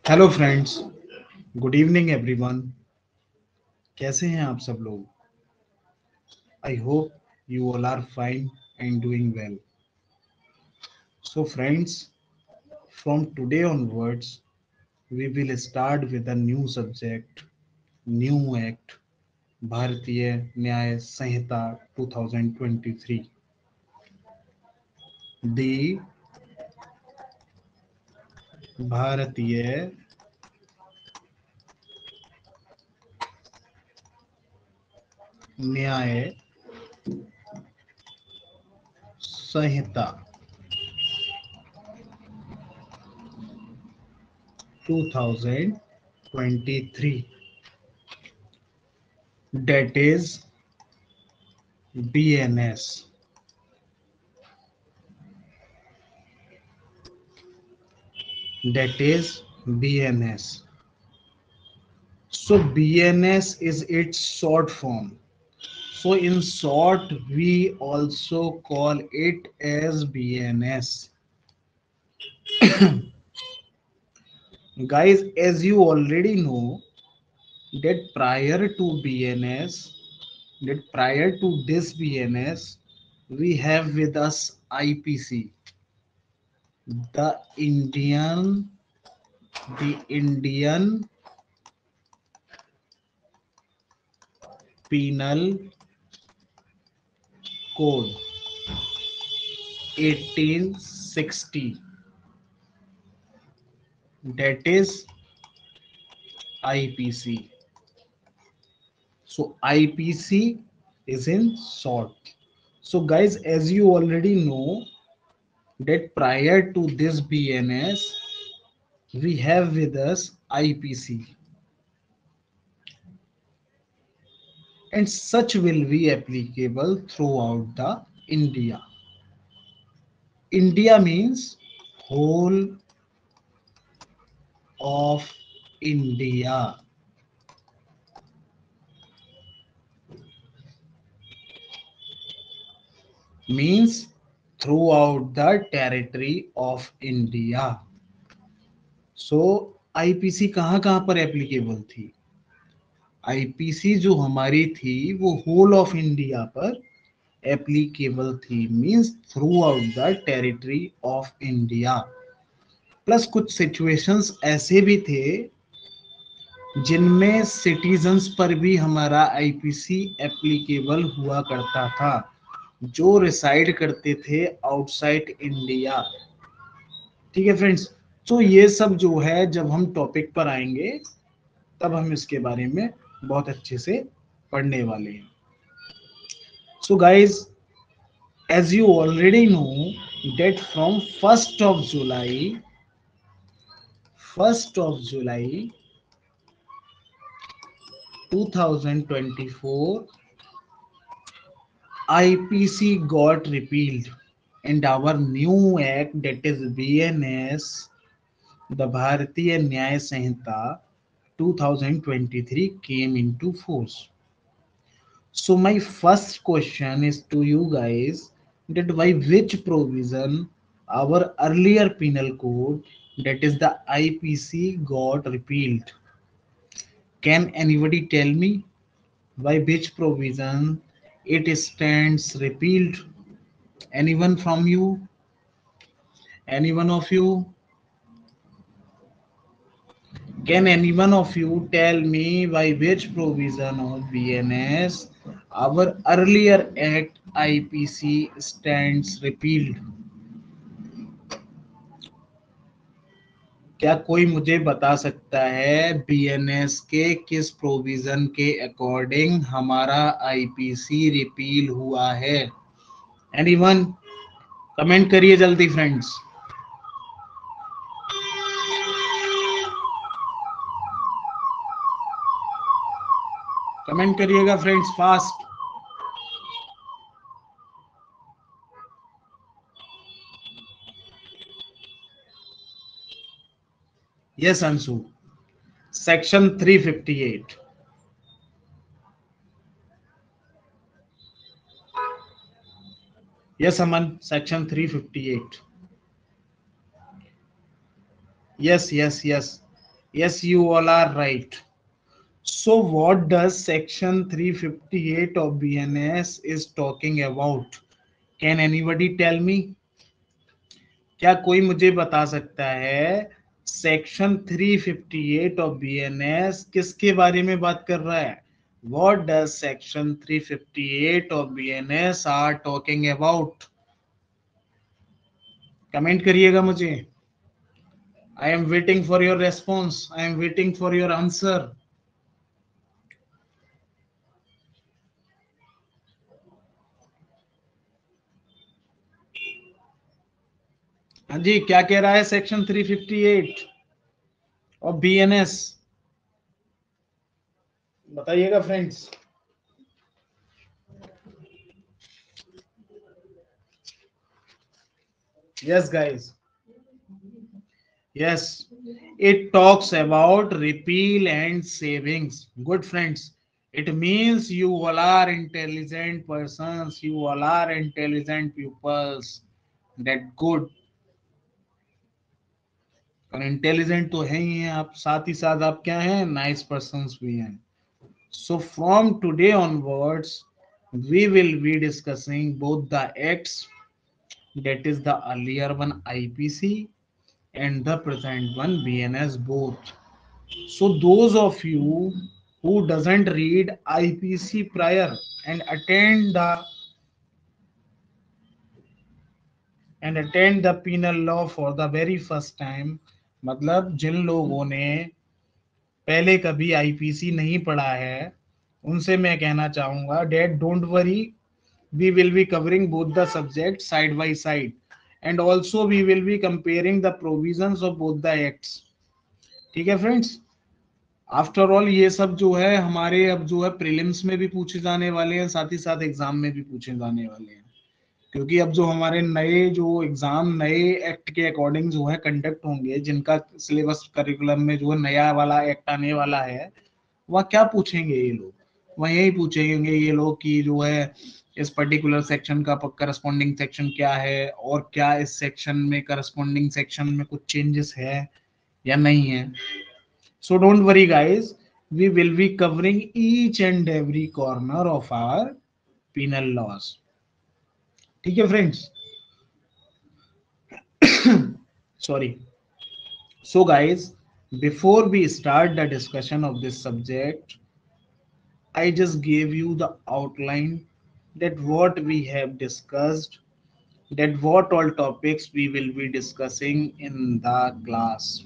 Hello friends, good evening everyone. कैसे हैं आप सब लोग? I hope you all are fine and doing well. So friends, from today onwards we will start with a new subject, new act, Bharatiya Nyaya Sanhita 2023। The Bharatiya Nyaya Sanhita 2023, that is BNS. That is BNS. So BNS is its short form. So in short, we also call it as BNS. Guys, as you already know that prior to this BNS, we have with us IPC, the Indian, the Indian Penal Code 1860. That is IPC. So IPC is in short. So guys, as you already know that prior to this BNS, we have with us IPC, and such will be applicable throughout the India. India means whole of India. Means throughout the territory of India. So IPC कहाँ कहाँ पर applicable थी? IPC जो हमारी थी वो whole of India पर applicable थी, means through out the territory of India. Plus कुछ सिचुएशंस ऐसे भी थे जिनमें सिटीजन्स पर भी हमारा आईपीसी एप्लीकेबल हुआ करता था, जो रिसाइड करते थे आउटसाइड इंडिया। ठीक है फ्रेंड्स, तो ये सब जो है जब हम टॉपिक पर आएंगे तब हम इसके बारे में बहुत अच्छे से पढ़ने वाले हैं। So guys, as you already know that from 1st of July 2024, IPC got repealed and our new act, that is BNS, the Bharatiya Nyaya Sanhita 2023, came into force. So my first question is to you guys, that by which provision our earlier penal code, that is the IPC, got repealed? Can anybody tell me by which provision it stands repealed? Anyone from you? Any one of you? Can any one of you tell me by which provision of BNS our earlier Act IPC stands repealed? क्या कोई मुझे बता सकता है BNS के किस provision के according हमारा आईपीसी रिपील हुआ है? एनीवन? कमेंट करिए जल्दी फ्रेंड्स, कमेंट करिएगा friends fast. Yes Anshu, section 358। Yes Aman, section 358। Yes yes yes, Yes, you all are right. So what does section 358 of BNS is talking about? Can anybody tell me? क्या कोई मुझे बता सकता है section 358 of BNS किसके बारे में बात कर रहा है? What does section 358 of BNS are talking about? Comment करिएगा मुझे. I am waiting for your response, I am waiting for your answer. हाँ जी, क्या कह रहा है सेक्शन 358 ऑफ बीएनएस? बताइएगा friends. Yes guys. Yes, it talks about repeal and savings. Good friends. It means you all are intelligent persons, you all are intelligent pupils. That good. और intelligent तो है ही हैं आप, साथ ही साथ आप क्या हैं? नाइस पर्सन्स भी हैं. So from today onwards, we will be discussing both the acts, that is the earlier one IPC and the present one BNS both. So those of you who doesn't read IPC prior and attend the penal law for the very first time, मतलब जिन लोगों ने पहले कभी IPC नहीं पढ़ा है उनसे मैं कहना चाहूंगा that don't worry, we will be covering both the subjects side by side and also we will be comparing the provisions of both the acts. ठीक है फ्रेंड्स. आफ्टर ऑल ये सब जो है हमारे अब जो है प्रीलिम्स में भी पूछे जाने वाले हैं, साथ ही साथ एग्जाम में भी पूछे जाने वाले हैं. क्योंकि अब जो हमारे नए जो एग्जाम नए एक्ट के अकॉर्डिंग जो है कंडक्ट होंगे, जिनका सिलेबस करिकुलम में जो है नया वाला एक्ट आने वाला है, वह क्या पूछेंगे ये लोग? वह यही पूछेंगे ये लोग कि जो है इस पर्टिकुलर सेक्शन का करस्पॉन्डिंग सेक्शन क्या है और क्या इस सेक्शन में करस्पॉन्डिंग सेक्शन में कुछ चेंजेस है या नहीं है. So don't worry guys, we will be covering each and every corner of our penal laws. ठीक है friends? Sorry. So guys, before we start the discussion of this subject, I just gave you the outline that what we have discussed, that what all topics we will be discussing in the class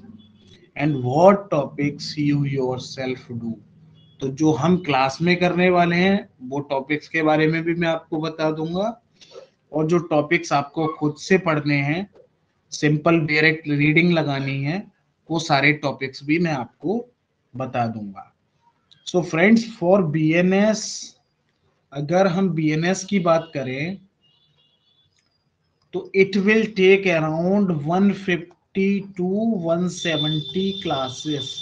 and what topics you yourself do. तो जो हम class में करने वाले हैं वो topics के बारे में भी मैं आपको बता दूंगा और जो टॉपिक्स आपको खुद से पढ़ने हैं, सिंपल डायरेक्ट रीडिंग लगानी है, वो सारे टॉपिक्स भी मैं आपको बता दूंगा. सो फ्रेंड्स, फॉर बीएनएस, अगर हम बीएनएस की बात करें तो it will take around 150 to 170 classes.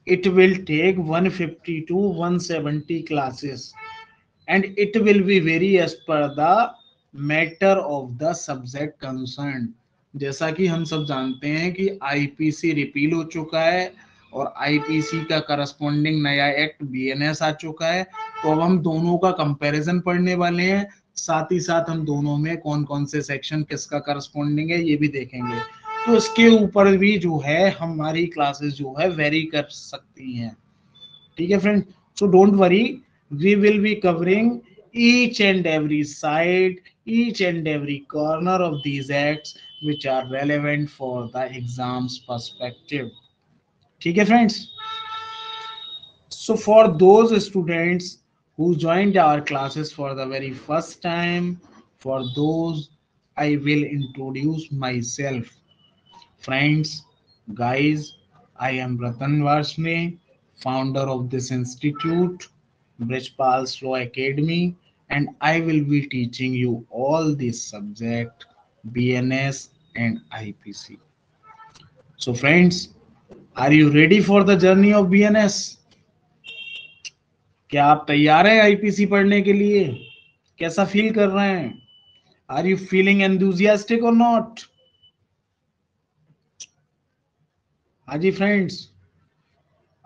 It will take 150 to 170 classes and it will be vary as per the matter of the subject concerned. जैसा कि हम सब जानते हैं कि आईपीसी रिपील हो चुका है और आईपीसी का करस्पॉन्डिंग नया एक्ट बीएनएस आ चुका है, तो अब हम दोनों का कंपैरिजन पढ़ने वाले हैं, साथ ही साथ हम दोनों में कौन कौन से सेक्शन किसका करस्पॉन्डिंग है ये भी देखेंगे. तो इसके ऊपर भी जो है हमारी क्लासेस जो है वेरी कर सकती हैं. ठीक है friend. So don't worry, we will be covering each and every side, each and every corner of these acts which are relevant for the exams perspective. ठीक है friends. So for those students who joined our classes for the very first time, for those I will introduce myself. Friends, guys, I am Ratan Varshney, founder of this institute, Brijpal Law Academy, and I will be teaching you all these subjects, BNS and IPC. So friends, are you ready for the journey of BNS? क्या आप तैयार हैं IPC पढ़ने के लिए? कैसा feel कर रहे हैं? आर यू फीलिंग एंथुसियास्टिक और नॉट? हाँ जी फ्रेंड्स,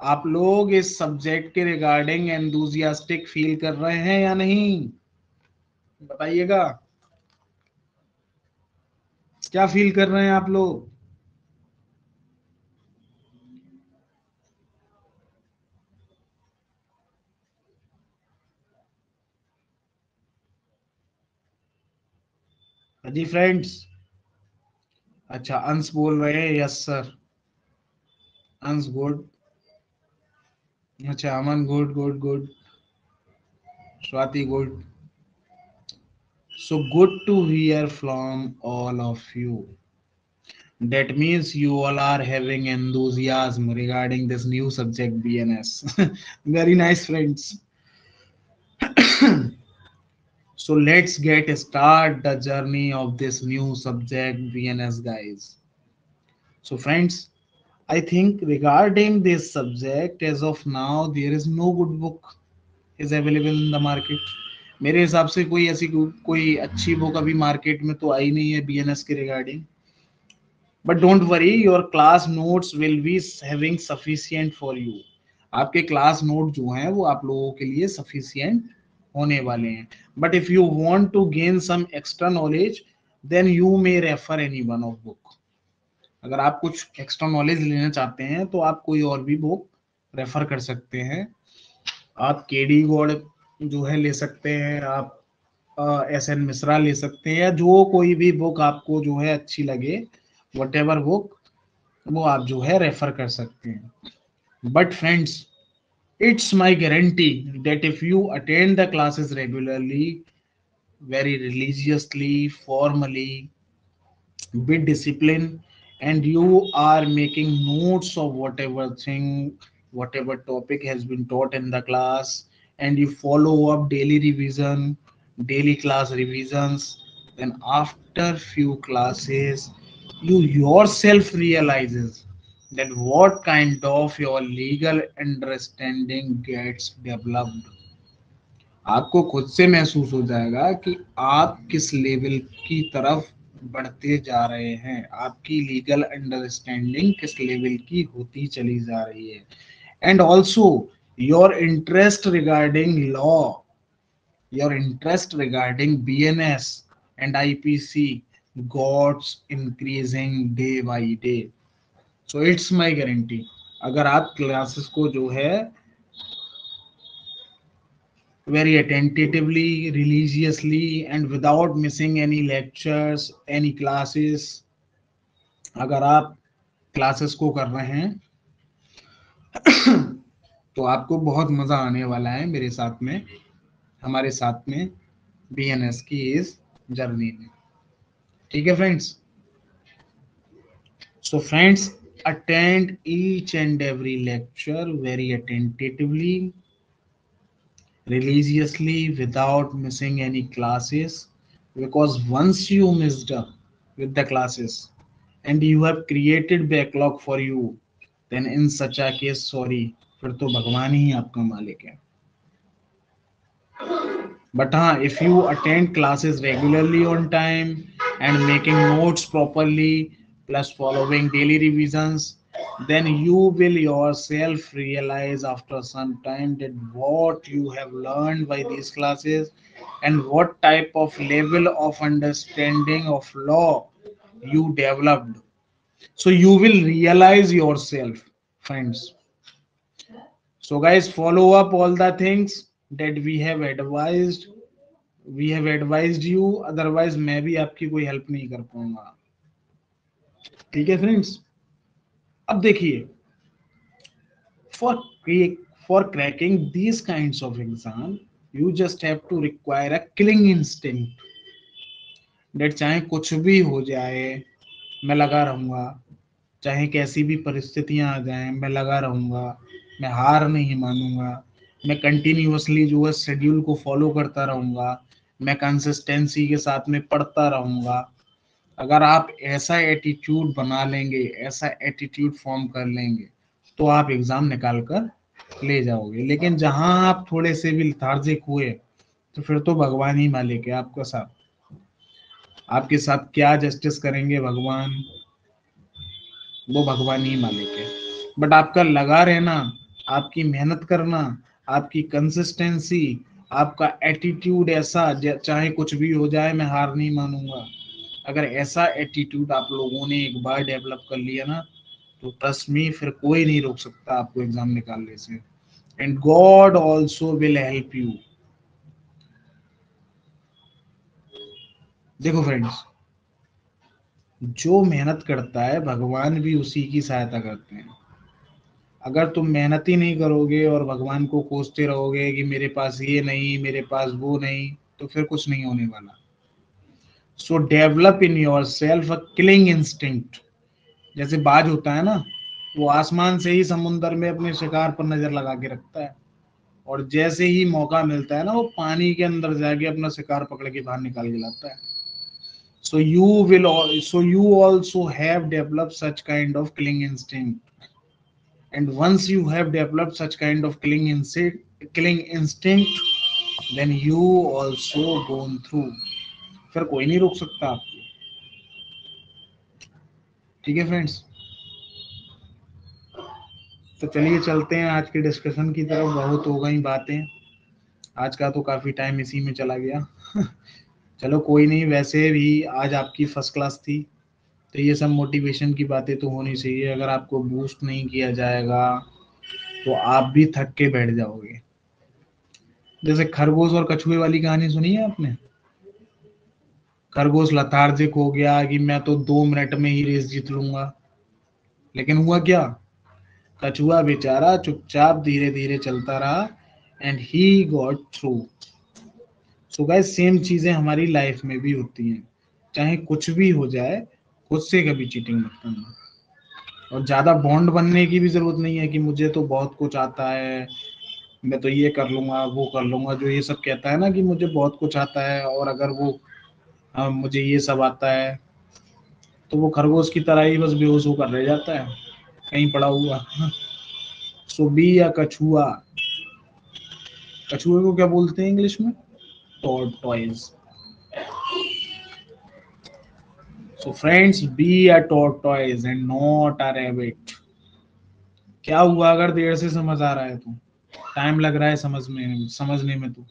आप लोग इस सब्जेक्ट के रिगार्डिंग एंथुसियास्टिक फील कर रहे हैं या नहीं, बताइएगा। क्या फील कर रहे हैं आप लोग? हाँ जी फ्रेंड्स। अच्छा, अंश बोल रहे हैं यस सर। अंश गुड। अच्छा, Aman good good good. Swati good. So good to hear from all of you. That means you all are having enthusiasm regarding this new subject BNS. Very nice, friends. So let's get start the journey of this new subject BNS, guys. So friends, I think regarding this subject, as of now, there is no good book is available in the market. मेरे हिसाब से कोई ऐसी कोई अच्छी book अभी market में तो आई नहीं है बीएनएस के regarding. But don't worry, your class notes will be having sufficient for you. आपके क्लास नोट जो हैं वो आप लोगों के लिए सफिशिएंट होने वाले हैं। But if you want to gain some extra knowledge, then you may refer any one of book. अगर आप कुछ एक्स्ट्रा नॉलेज लेना चाहते हैं तो आप कोई और भी बुक रेफर कर सकते हैं। आप केडी गौड़ जो है ले सकते हैं, आप एस एन मिश्रा ले सकते हैं, या जो कोई भी बुक आपको जो है अच्छी लगे, वट एवर बुक, वो आप जो है रेफर कर सकते हैं। But friends, it's my guarantee that if you attend the classes regularly, very religiously, formally, with discipline, and you are making notes of whatever thing, whatever topic has been taught in the class, and you follow up daily revision, daily class revisions, then after few classes, you yourself realizes that what kind of your legal understanding gets developed। आपको खुद से महसूस हो जाएगा कि आप किस level की तरफ बढ़ते जा रहे हैं, आपकी लीगल अंडरस्टैंडिंग किस लेवल की होती चली जा रही है। And also your interest regarding law, your interest regarding BNS and IPC gots increasing day by day. So it's my guarantee, अगर आप क्लासेस को जो है very attentively, religiously, and without missing any lectures, any classes, अगर आप classes को कर रहे हैं तो आपको बहुत मजा आने वाला है मेरे साथ में, हमारे साथ में बीएनएस की इस जर्नी में। ठीक है friends? So friends, attend each and every lecture very attentively, religiously, without missing any classes, because once you missed up with the classes and you have created backlog for you, then in such a case, sorry, फिर तो भगवान ही आपका मालिक है। But if you attend classes regularly on time and making notes properly, plus following daily revisions, then you will yourself realize after some time that what you have learned by these classes and what type of level of understanding of law you developed. So you will realize yourself, friends. So guys, follow up all the things that we have advised you, otherwise मैं भी आपकी कोई help नहीं कर पाऊंगा। ठीक है friends? अब देखिए, for for cracking these kinds of exam, you just have to require a killing instinct that चाहे कुछ भी हो जाए मैं लगा रहूंगा, चाहे कैसी भी परिस्थितियां आ जाएं मैं लगा रहूंगा, मैं हार नहीं मानूंगा, मैं कंटिन्यूअसली जो है शेड्यूल को फॉलो करता रहूंगा, मैं कंसिस्टेंसी के साथ में पढ़ता रहूंगा। अगर आप ऐसा एटीट्यूड बना लेंगे, ऐसा एटीट्यूड फॉर्म कर लेंगे, तो आप एग्जाम निकाल कर ले जाओगे। लेकिन जहां आप थोड़े से भी लेथार्जिक हुए, तो फिर तो भगवान ही मालिक है आपका साथ। आपके साथ क्या जस्टिस करेंगे भगवान, वो भगवान ही मालिक है। बट आपका लगा रहना, आपकी मेहनत करना, आपकी कंसिस्टेंसी, आपका एटीट्यूड ऐसा, चाहे कुछ भी हो जाए मैं हार नहीं मानूंगा, अगर ऐसा एटीट्यूड आप लोगों ने एक बार डेवलप कर लिया ना, तो ट्रस्ट मी फिर कोई नहीं रोक सकता आपको एग्जाम निकालने से। And God also will help you. देखो फ्रेंड्स, जो मेहनत करता है भगवान भी उसी की सहायता करते हैं। अगर तुम मेहनत ही नहीं करोगे और भगवान को कोसते रहोगे कि मेरे पास ये नहीं, मेरे पास वो नहीं, तो फिर कुछ नहीं होने वाला। सो develop in your self a killing instinct. जैसे बाज होता है ना, वो आसमान से ही समुंदर में अपने शिकार पर नजर लगा के रखता है, और जैसे ही मौका मिलता है ना, वो पानी के अंदर जाके अपना शिकार पकड़ के बाहर निकाल के लाता है। So you also have developed such kind of killing instinct. And once you have developed such kind of killing instinct, then you also gone through. फिर कोई नहीं रोक सकता आपको। ठीक है फ्रेंड्स, तो चलिए चलते हैं आज के डिस्कशन की तरफ। बहुत हो गई बातें, आज का तो काफी टाइम इसी में चला गया। चलो कोई नहीं, वैसे भी आज आपकी फर्स्ट क्लास थी, तो ये सब मोटिवेशन की बातें तो होनी चाहिए। अगर आपको बूस्ट नहीं किया जाएगा तो आप भी थक के बैठ जाओगे। जैसे खरगोश और कछुए वाली कहानी सुनी है आपने? खरगोश लथार्जिक हो गया कि मैं तो 2 मिनट में ही रेस जीत लूंगा, लेकिन हुआ क्या? कछुआ बेचारा चुपचाप धीरे धीरे चलता रहा, and he got through. So guys, same चीजें हमारी लाइफ में भी होती हैं। चाहे कुछ भी हो जाए, खुद से कभी चीटिंग मत करना। और ज्यादा बॉन्ड बनने की भी जरूरत नहीं है कि मुझे तो बहुत कुछ आता है, मैं तो ये कर लूंगा वो कर लूंगा। जो ये सब कहता है ना कि मुझे बहुत कुछ आता है, और अगर वो मुझे ये सब आता है, तो वो खरगोश की तरह ही बस बेहोश होकर रह जाता है कहीं पड़ा हुआ। सो बी या कछुआ, कछुए को क्या बोलते हैं इंग्लिश में? Tortoise. So friends, be a tortoise and not a rabbit. क्या हुआ अगर देर से समझ आ रहा है तो? टाइम लग रहा है समझने में तो?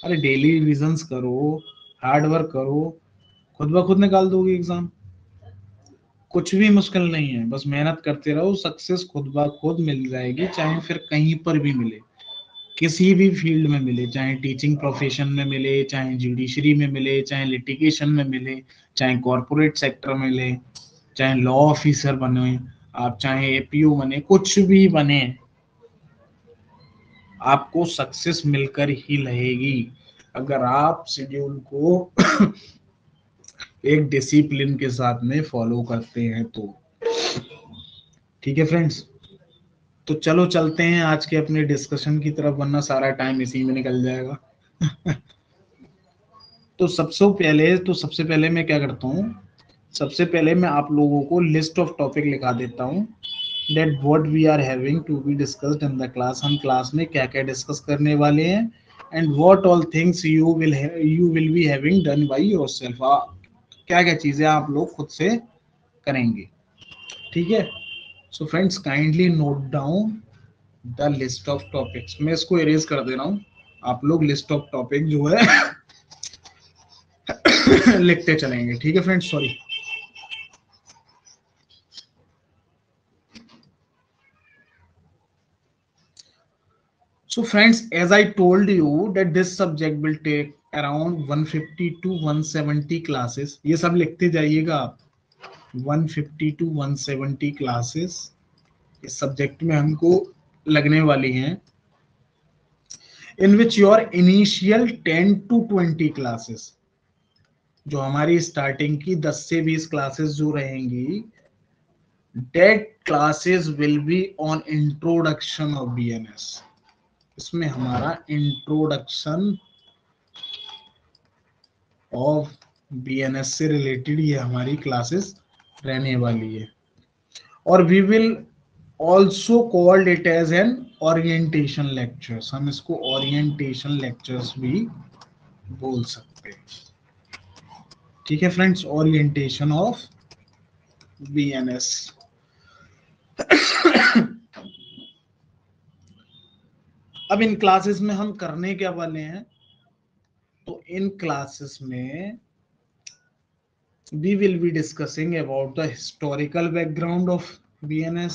अरे डेली रिविजन्स करो, हार्ड वर्क करो, खुद ब खुद निकाल दोगे एग्जाम। कुछ भी मुश्किल नहीं है, बस मेहनत करते रहो, सक्सेस खुद ब खुद मिल जाएगी। चाहे फिर कहीं पर भी मिले, किसी भी फील्ड में मिले, चाहे टीचिंग प्रोफेशन में मिले, चाहे जुडिशरी में मिले, चाहे लिटिगेशन में मिले, चाहे कॉरपोरेट सेक्टर में मिले, चाहे लॉ ऑफिसर बने आप, चाहे एपीओ बने, कुछ भी बने, आपको सक्सेस मिलकर ही रहेगी अगर आप शेड्यूल को एक डिसिप्लिन के साथ में फॉलो करते हैं तो। ठीक है फ्रेंड्स, तो चलो चलते हैं आज के अपने डिस्कशन की तरफ, वरना सारा टाइम इसी में निकल जाएगा। तो सबसे पहले मैं क्या करता हूँ, सबसे पहले मैं आप लोगों को लिस्ट ऑफ टॉपिक लिखा देता हूँ, that what we are having to be discussed in the class. हम क्लास में क्या क्या डिस्कस करने वाले हैं, and what all things you will be having done by yourself. क्या क्या चीजें आप लोग खुद से करेंगे। ठीक है, so friends kindly note down the list of topics. मैं इसको इरेज कर दे रहा हूँ, आप लोग लिस्ट ऑफ टॉपिक जो है लिखते चलेंगे। ठीक है friends, sorry. So friends, as I told you that this subject will take around 150 to 170 classes। ये सब लिखते जाइएगा आप, 150 to 170 क्लासेस इस सब्जेक्ट में हमको लगने वाली हैं, in which your initial 10 to 20 classes, जो हमारी स्टार्टिंग की 10 से 20 क्लासेस जो रहेंगी, that classes will be on introduction of BNS। इसमें हमारा इंट्रोडक्शन ऑफ बीएनएस से रिलेटेड ये हमारी क्लासेस रहने वाली है। और we will also called it as an orientation lectures. हम इसको ओरिएंटेशन लेक्चर्स भी बोल सकते हैं। ठीक है फ्रेंड्स, ओरिएंटेशन ऑफ बीएनएस। अब इन क्लासेस में हम करने क्या वाले हैं, तो इन क्लासेस में we will be discussing about the historical background of BNS,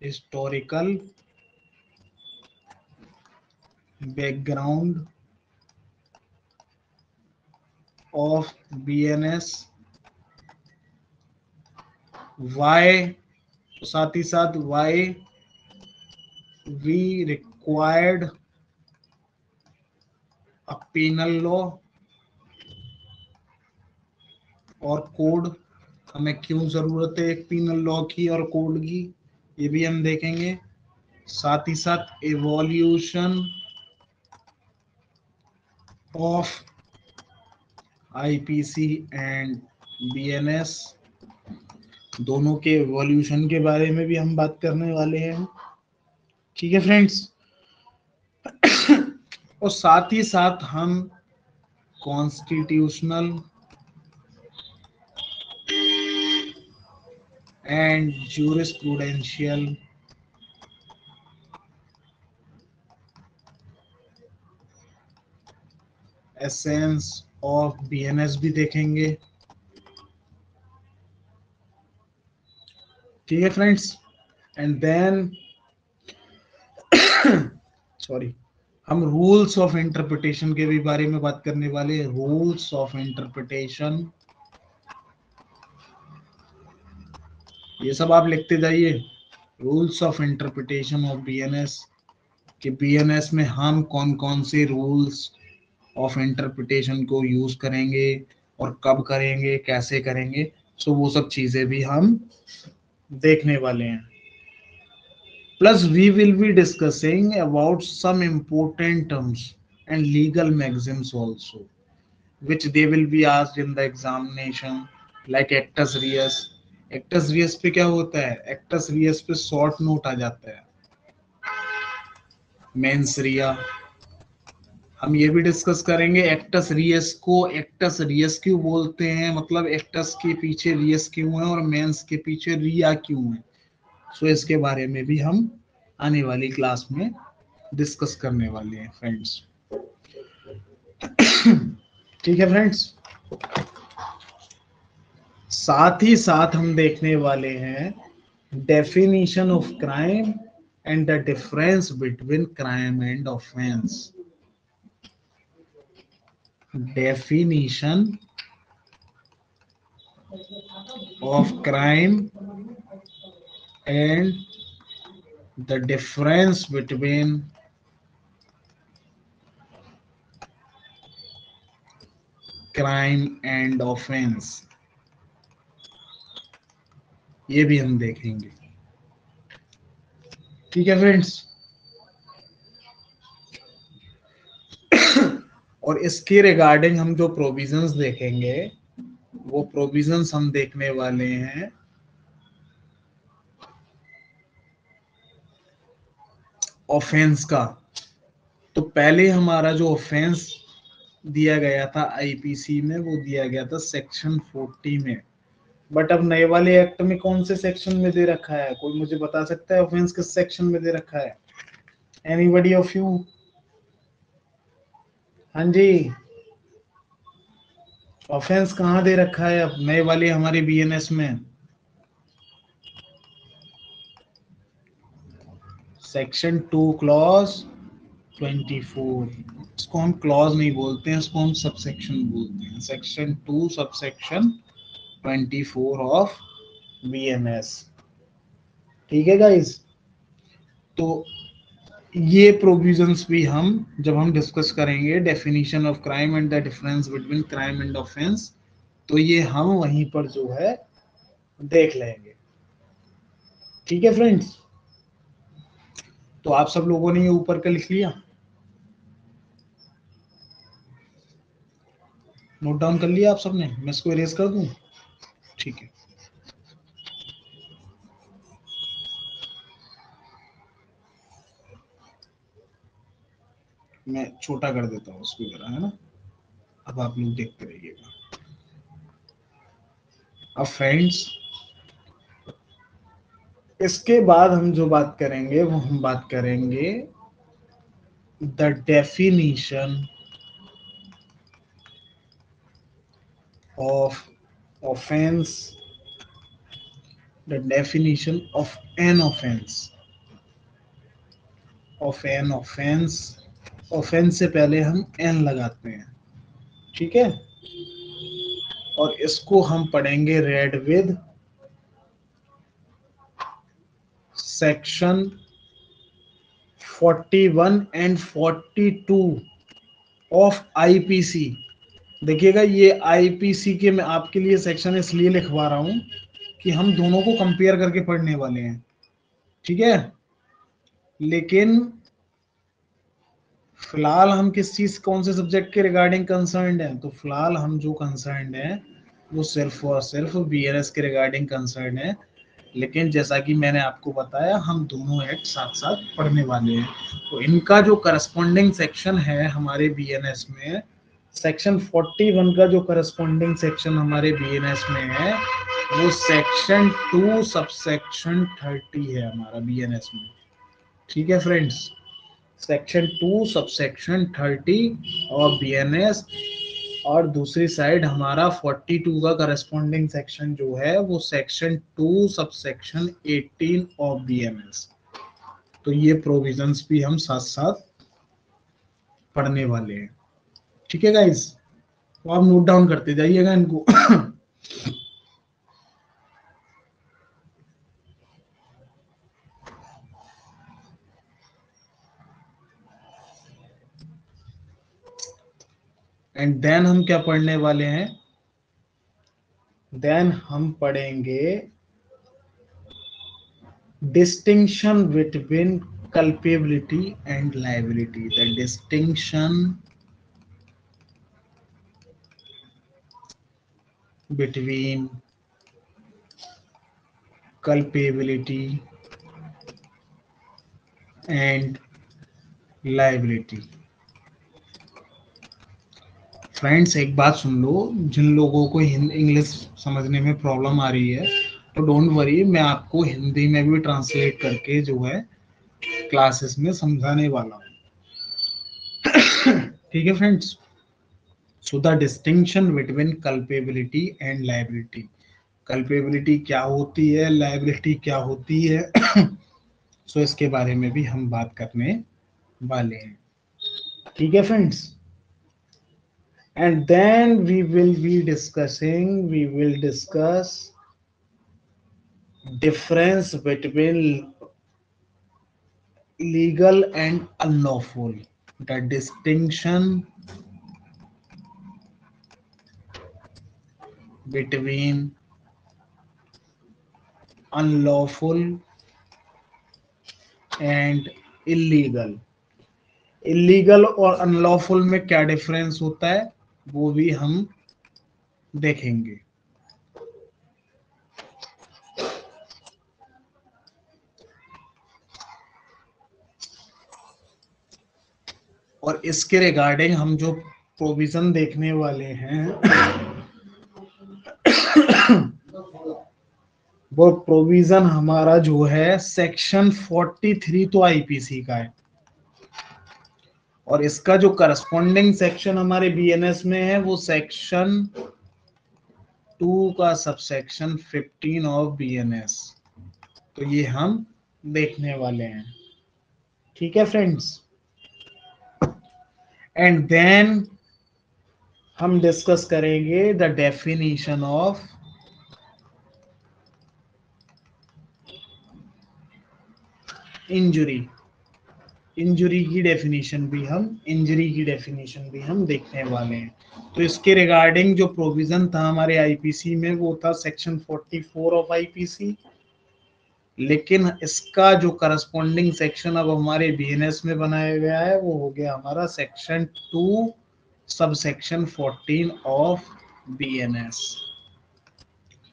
historical background of BNS, why, साथ ही साथ why we required a penal law और कोड, हमें क्यों जरूरत है एक पीनल लॉ की और कोड की, ये भी हम देखेंगे। साथ ही साथ evolution of IPC and BNS, दोनों के एवोल्यूशन के बारे में भी हम बात करने वाले हैं। ठीक है फ्रेंड्स, और साथ ही साथ हम constitutional and jurisprudential essence of BNS भी देखेंगे। ठीक है फ्रेंड्स, एंड देन सॉरी, हम रूल्स ऑफ इंटरप्रिटेशन के भी बारे में बात करने वाले हैं। रूल्स ऑफ इंटरप्रिटेशन, ये सब आप लिखते जाइए। Rules of interpretation of BNS, कि बीएनएस में हम कौन कौन से रूल्स ऑफ इंटरप्रिटेशन को यूज करेंगे और कब करेंगे, कैसे करेंगे, सो वो सब चीजें भी हम देखने वाले हैं। Plus, we will be discussing about some important terms and legal maxims also, which they will be asked in the examination, like actus reus. Actus reus पे क्या होता है, actus reus पे short note आ जाता है, mens rea। हम ये भी डिस्कस करेंगे एक्टस रियस को, एक्टस रियस क्यों बोलते हैं, मतलब एक्टस के पीछे रियस क्यों है और मेंस के पीछे रिया क्यों है। सो इसके बारे में भी हम आने वाली क्लास में डिस्कस करने वाले हैं फ्रेंड्स। ठीक है फ्रेंड्स, साथ ही साथ हम देखने वाले हैं definition of crime and the difference between crime and offence. Definition of crime and the difference between crime and offense, ये भी हम देखेंगे। ठीक है फ्रेंड्स, और इसके रिगार्डिंग हम जो प्रोविजंस देखेंगे, वो प्रोविजंस हम देखने वाले हैं ऑफेंस का। तो पहले हमारा जो ऑफेंस दिया गया था आईपीसी में, वो दिया गया था सेक्शन 40 में। बट अब नए वाले एक्ट में कौन से सेक्शन में दे रखा है, कोई मुझे बता सकता है ऑफेंस किस सेक्शन में दे रखा है? Anybody of you? हाँ जी, ऑफेंस कहाँ दे रखा है अब नए वाले हमारे बीएनएस में? Section 2 clause 24। इसको हम क्लॉज नहीं बोलते हैं, इसको हम सबसेक्शन बोलते हैं। Section 2 subsection 24 of BNS. ठीक है गाइस, तो ये प्रोविजंस भी हम जब हम डिस्कस करेंगे definition of crime and the difference between crime and offence, तो ये हम वहीं पर जो है देख लेंगे। ठीक है फ्रेंड्स, तो आप सब लोगों ने ये ऊपर का लिख लिया, नोट डाउन कर लिया आप सबने? मैं इसको इरेज कर दूं? ठीक है, मैं छोटा कर देता हूँ इसको जरा, है ना। अब आप लोग देखते रहिएगा। अब फ्रेंड्स, इसके बाद हम जो बात करेंगे वो हम बात करेंगे the definition of offence, the definition of an offence, of an offence. Offence से पहले हम एन लगाते हैं, ठीक है। और इसको हम पढ़ेंगे read with section 41 and 42 of IPC. देखिएगा ये आईपीसी के मैं आपके लिए सेक्शन इसलिए लिखवा रहा हूं कि हम दोनों को कंपेयर करके पढ़ने वाले हैं, ठीक है। लेकिन फिलहाल हम किस चीज कौन से सब्जेक्ट के रिगार्डिंग कंसर्न्ड हैं, तो फिलहाल हम जो कंसर्न्ड हैं वो सिर्फ और सिर्फ बीएनएस के रिगार्डिंग कंसर्न है। लेकिन जैसा कि मैंने आपको बताया हम दोनों एक्ट साथ साथ पढ़ने वाले हैं, तो इनका जो करस्पॉन्डिंग सेक्शन है हमारे बीएनएस में, सेक्शन 41 का जो करस्पॉन्डिंग सेक्शन हमारे बीएनएस में है वो सेक्शन 2 सबसेक्शन 30 है हमारा बीएनएस में, ठीक है फ्रेंड्स। सेक्शन 2 सबसेक्शन 30 और बीएनएस, और दूसरी साइड हमारा 42 का करस्पॉन्डिंग सेक्शन जो है वो सेक्शन 2 सबसेक्शन 18 ऑफ बीएनएस। तो ये प्रोविजंस भी हम साथ साथ पढ़ने वाले हैं, ठीक है गाइस। तो आप नोट डाउन करते जाइएगा इनको। एंड देन हम क्या पढ़ने वाले हैं, देन हम पढ़ेंगे distinction between culpability and liability, the distinction between culpability and liability। Friends एक बात सुन लो, जिन लोगों को इंग्लिश समझने में प्रॉब्लम आ रही है तो डोंट वरी, मैं आपको हिंदी में भी ट्रांसलेट करके जो है क्लासेस में समझाने वाला हूँ, ठीक है friends. So the distinction between culpability and liability, culpability क्या होती है, लायबिलिटी क्या होती है, सो इसके बारे में भी हम बात करने वाले हैं, ठीक है friends. And then we will discuss difference between legal and unlawful, the distinction between unlawful and illegal। Illegal और अनलॉफुल में क्या डिफरेंस होता है वो भी हम देखेंगे। और इसके रिगार्डिंग हम जो प्रोविजन देखने वाले हैं वो प्रोविजन हमारा जो है सेक्शन 43 तो आईपीसी का है, और इसका जो करस्पॉन्डिंग सेक्शन हमारे बीएनएस में है वो सेक्शन 2 का सबसेक्शन 15 ऑफ बीएनएस। तो ये हम देखने वाले हैं, ठीक है फ्रेंड्स। एंड देन हम डिस्कस करेंगे the definition of injury. Injury की डेफिनेशन भी हम देखने वाले हैं। तो इसके रिगार्डिंग जो प्रोविजन था हमारे आईपीसी में वो था सेक्शन 44 ऑफ आईपीसी, लेकिन इसका जो करस्पॉन्डिंग सेक्शन अब हमारे बीएनएस में बनाया गया है वो हो गया हमारा section 2 sub section 14 of BNS,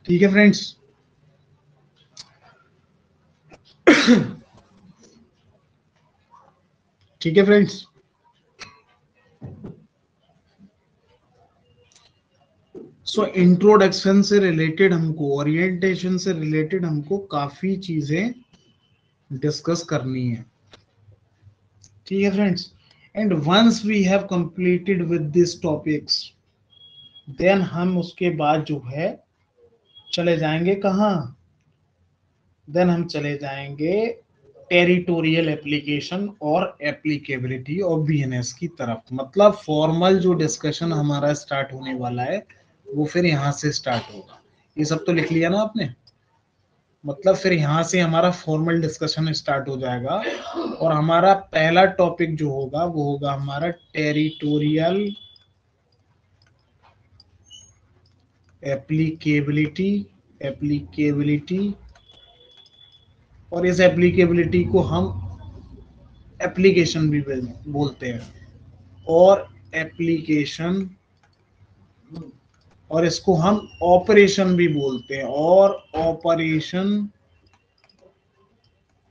ठीक है फ्रेंड्स। ठीक है फ्रेंड्स। सो इंट्रोडक्शन से रिलेटेड हमको, ओरिएंटेशन से रिलेटेड हमको काफी चीजें डिस्कस करनी है, ठीक है friends. And once we have completed with this topics, then हम उसके बाद जो है चले जाएंगे कहाँ, देन हम चले जाएंगे टेरिटोरियल एप्लीकेशन और एप्लीकेबिलिटी ऑफ बीएनएस की तरफ। मतलब फॉर्मल जो डिस्कशन हमारा स्टार्ट होने वाला है वो फिर यहाँ से स्टार्ट होगा। ये सब तो लिख लिया ना आपने, मतलब फिर यहाँ से हमारा फॉर्मल डिस्कशन स्टार्ट हो जाएगा और हमारा पहला टॉपिक जो होगा वो होगा हमारा टेरिटोरियल एप्लीकेबिलिटी। एप्लीकेबिलिटी, और इस एप्लीकेबिलिटी को हम एप्लीकेशन भी बोलते हैं, और एप्लीकेशन, और इसको हम ऑपरेशन भी बोलते हैं, और operation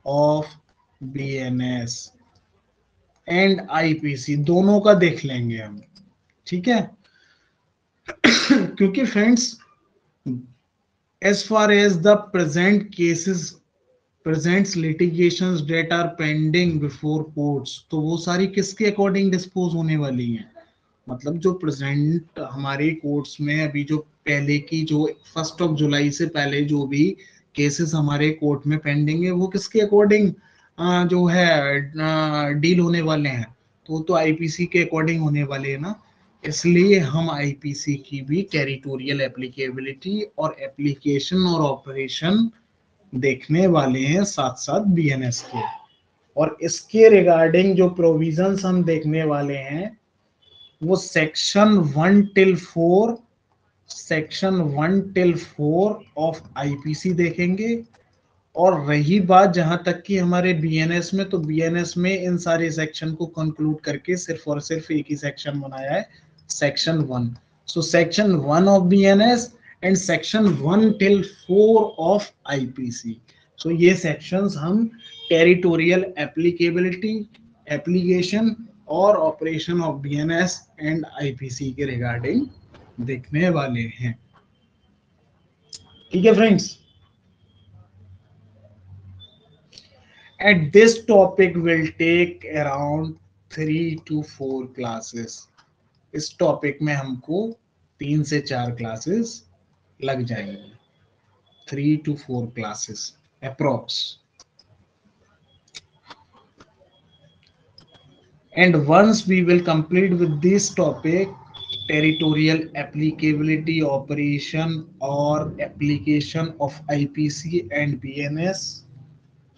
of BNS and IPC दोनों का देख लेंगे हम, ठीक है। क्योंकि friends, as far as the present cases presents litigations that are pending before courts, तो वो सारी किसके अकॉर्डिंग डिस्पोज होने वाली हैं। मतलब जो प्रेजेंट हमारे कोर्ट्स में अभी जो पहले की जो 1 जुलाई से पहले जो भी केसेस हमारे कोर्ट में पेंडिंग है वो किसके अकॉर्डिंग जो है डील होने वाले हैं, तो आईपीसी के अकॉर्डिंग होने वाले हैं ना। इसलिए हम आईपीसी की भी टेरिटोरियल एप्लीकेबिलिटी और एप्लीकेशन और ऑपरेशन देखने वाले हैं साथ साथ बीएनएस के। और इसके रिगार्डिंग जो प्रोविजंस हम देखने वाले हैं वो सेक्शन 1 till 4 ऑफ आईपीसी देखेंगे। और रही बात जहां तक कि हमारे बीएनएस में, तो बीएनएस में इन सारे सेक्शन को कंक्लूड करके सिर्फ और सिर्फ एक ही सेक्शन बनाया है, section 1। So section 1 of BNS and section 1 till 4 of IPC. So ये सेक्शंस हम टेरिटोरियल एप्लीकेबिलिटी, एप्लीकेशन और operation of BNS and IPC के रिगार्डिंग देखने वाले हैं, ठीक है friends. And this topic will take around 3 to 4 classes. इस टॉपिक में हमको 3 से 4 क्लासेस लग जाएंगे, 3 to 4 classes approx. And once we will complete with this topic, territorial applicability, operation or application of IPC and BNS,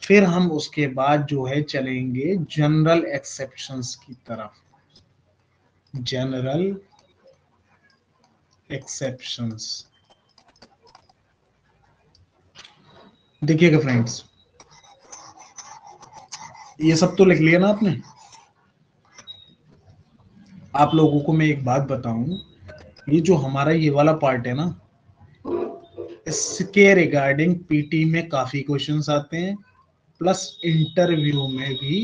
फिर हम उसके बाद जो है चलेंगे जनरल एक्सेप्शंस की तरफ। जनरल एक्सेप्शंस, देखिएगा फ्रेंड्स, ये सब तो लिख लिया ना आपने। आप लोगों को मैं एक बात बताऊं, ये जो हमारा ये वाला पार्ट है ना, इसके रिगार्डिंग पीटी में काफी क्वेश्चंस आते हैं, प्लस इंटरव्यू में भी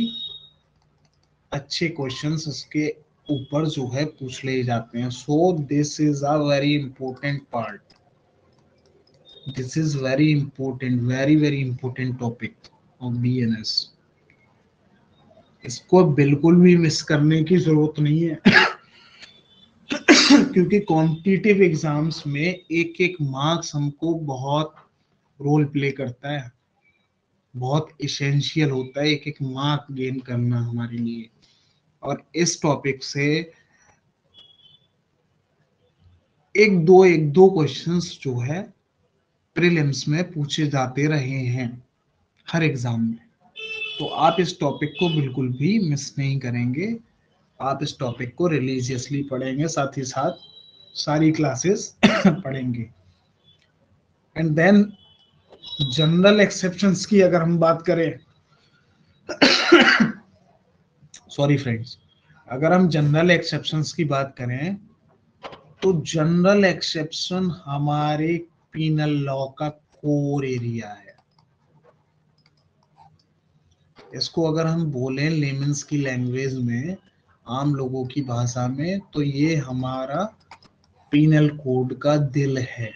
अच्छे क्वेश्चंस इसके ऊपर जो है पूछ ले जाते हैं। So this is a very important part, this is very important, very very important topic of BNS. इसको बिल्कुल भी मिस करने की जरूरत नहीं है। क्योंकि कॉम्पिटिटिव एग्जाम्स में एक एक मार्क्स हमको बहुत रोल प्ले करता है, बहुत इसेंशियल होता है एक एक मार्क गेन करना हमारे लिए। और इस टॉपिक से एक दो क्वेश्चंस जो है प्रीलिम्स में पूछे जाते रहे हैं हर एग्जाम में। तो आप इस टॉपिक को बिल्कुल भी मिस नहीं करेंगे, आप इस टॉपिक को रिलीजियसली पढ़ेंगे, साथ ही साथ सारी क्लासेस पढ़ेंगे। एंड देन जनरल एक्सेप्शंस की अगर हम बात करें, सॉरी फ्रेंड्स, अगर हम जनरल एक्सेप्शंस की बात करें तो जनरल एक्सेप्शन हमारे पीनल लॉ का कोर एरिया है। इसको अगर हम बोलें लेमन्स की लैंग्वेज में, आम लोगों की भाषा में, तो ये हमारा पीनल कोड का दिल है।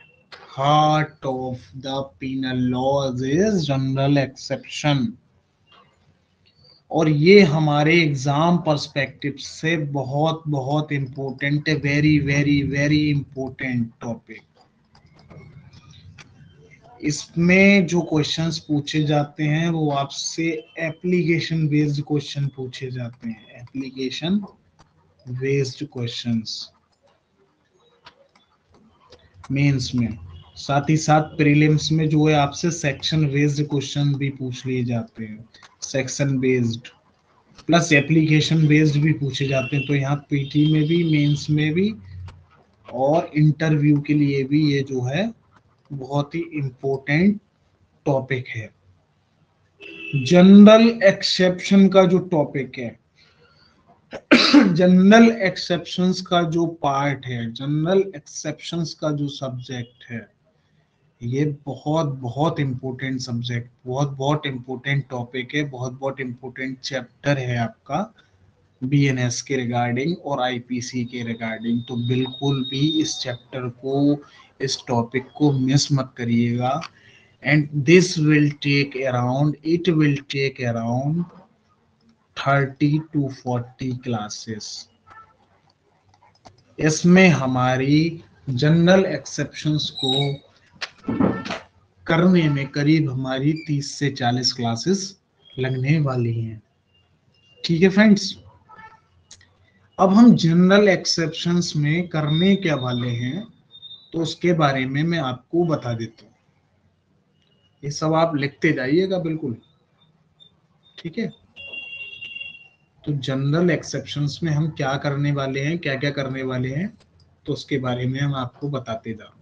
Heart of the penal laws is general exception. और ये हमारे एग्जाम पर्सपेक्टिव से बहुत बहुत इंपॉर्टेंट है, very very very important topic. इसमें जो क्वेश्चंस पूछे जाते हैं वो आपसे एप्लीकेशन बेस्ड क्वेश्चन पूछे जाते हैं, एप्लीकेशन बेस्ड क्वेश्चंस मेंस में। साथ ही साथ प्रीलिम्स में जो है आपसे सेक्शन बेस्ड क्वेश्चन भी पूछ लिए जाते हैं, section based plus application based भी पूछे जाते हैं। तो यहाँ पीटी में भी, मेंस में भी और इंटरव्यू के लिए भी ये जो है बहुत ही इम्पोर्टेंट टॉपिक है। जनरल एक्सेप्शन का जो टॉपिक है, जनरल एक्सेप्शंस का जो पार्ट है, जनरल एक्सेप्शंस का जो सब्जेक्ट है, ये बहुत बहुत इम्पोर्टेंट सब्जेक्ट, बहुत बहुत इम्पोर्टेंट टॉपिक है, बहुत बहुत इम्पोर्टेंट चैप्टर है आपका बीएनएस के रिगार्डिंग और आईपीसी के रिगार्डिंग। तो बिल्कुल भी इस चैप्टर को, इस टॉपिक को मिस मत करिएगा। And this will take around, it will take around 30 to 40 classes. इसमें हमारी जनरल एक्सेप्शंस को करने में करीब हमारी 30 से 40 क्लासेस लगने वाली हैं। ठीक है फ्रेंड्स, अब हम जनरल एक्सेप्शंस में करने क्या वाले हैं तो उसके बारे में मैं आपको बता देता हूँ। ये सब आप लिखते जाइएगा बिल्कुल, ठीक है। तो जनरल एक्सेप्शंस में हम क्या करने वाले हैं, क्या क्या करने वाले हैं, तो उसके बारे में हम आपको बताते जा रहे हैं।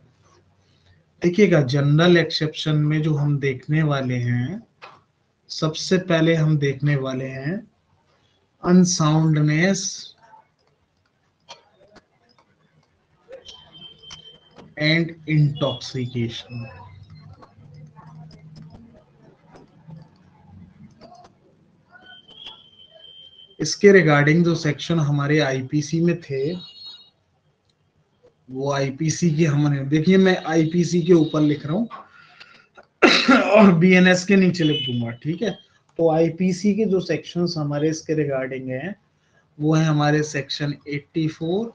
देखिएगा, जनरल एक्सेप्शन में जो हम देखने वाले हैं, सबसे पहले हम देखने वाले हैं अनसाउंडनेस एंड इंटॉक्सिकेशन। इसके रिगार्डिंग जो सेक्शन हमारे आईपीसी में थे, वो आईपीसी की हमने, देखिए मैं आईपीसी के ऊपर लिख रहा हूँ और बीएनएस के नीचे लिख दूंगा, ठीक है। तो आईपीसी के जो सेक्शंस हमारे इसके रिगार्डिंग हैं वो है हमारे सेक्शन 84,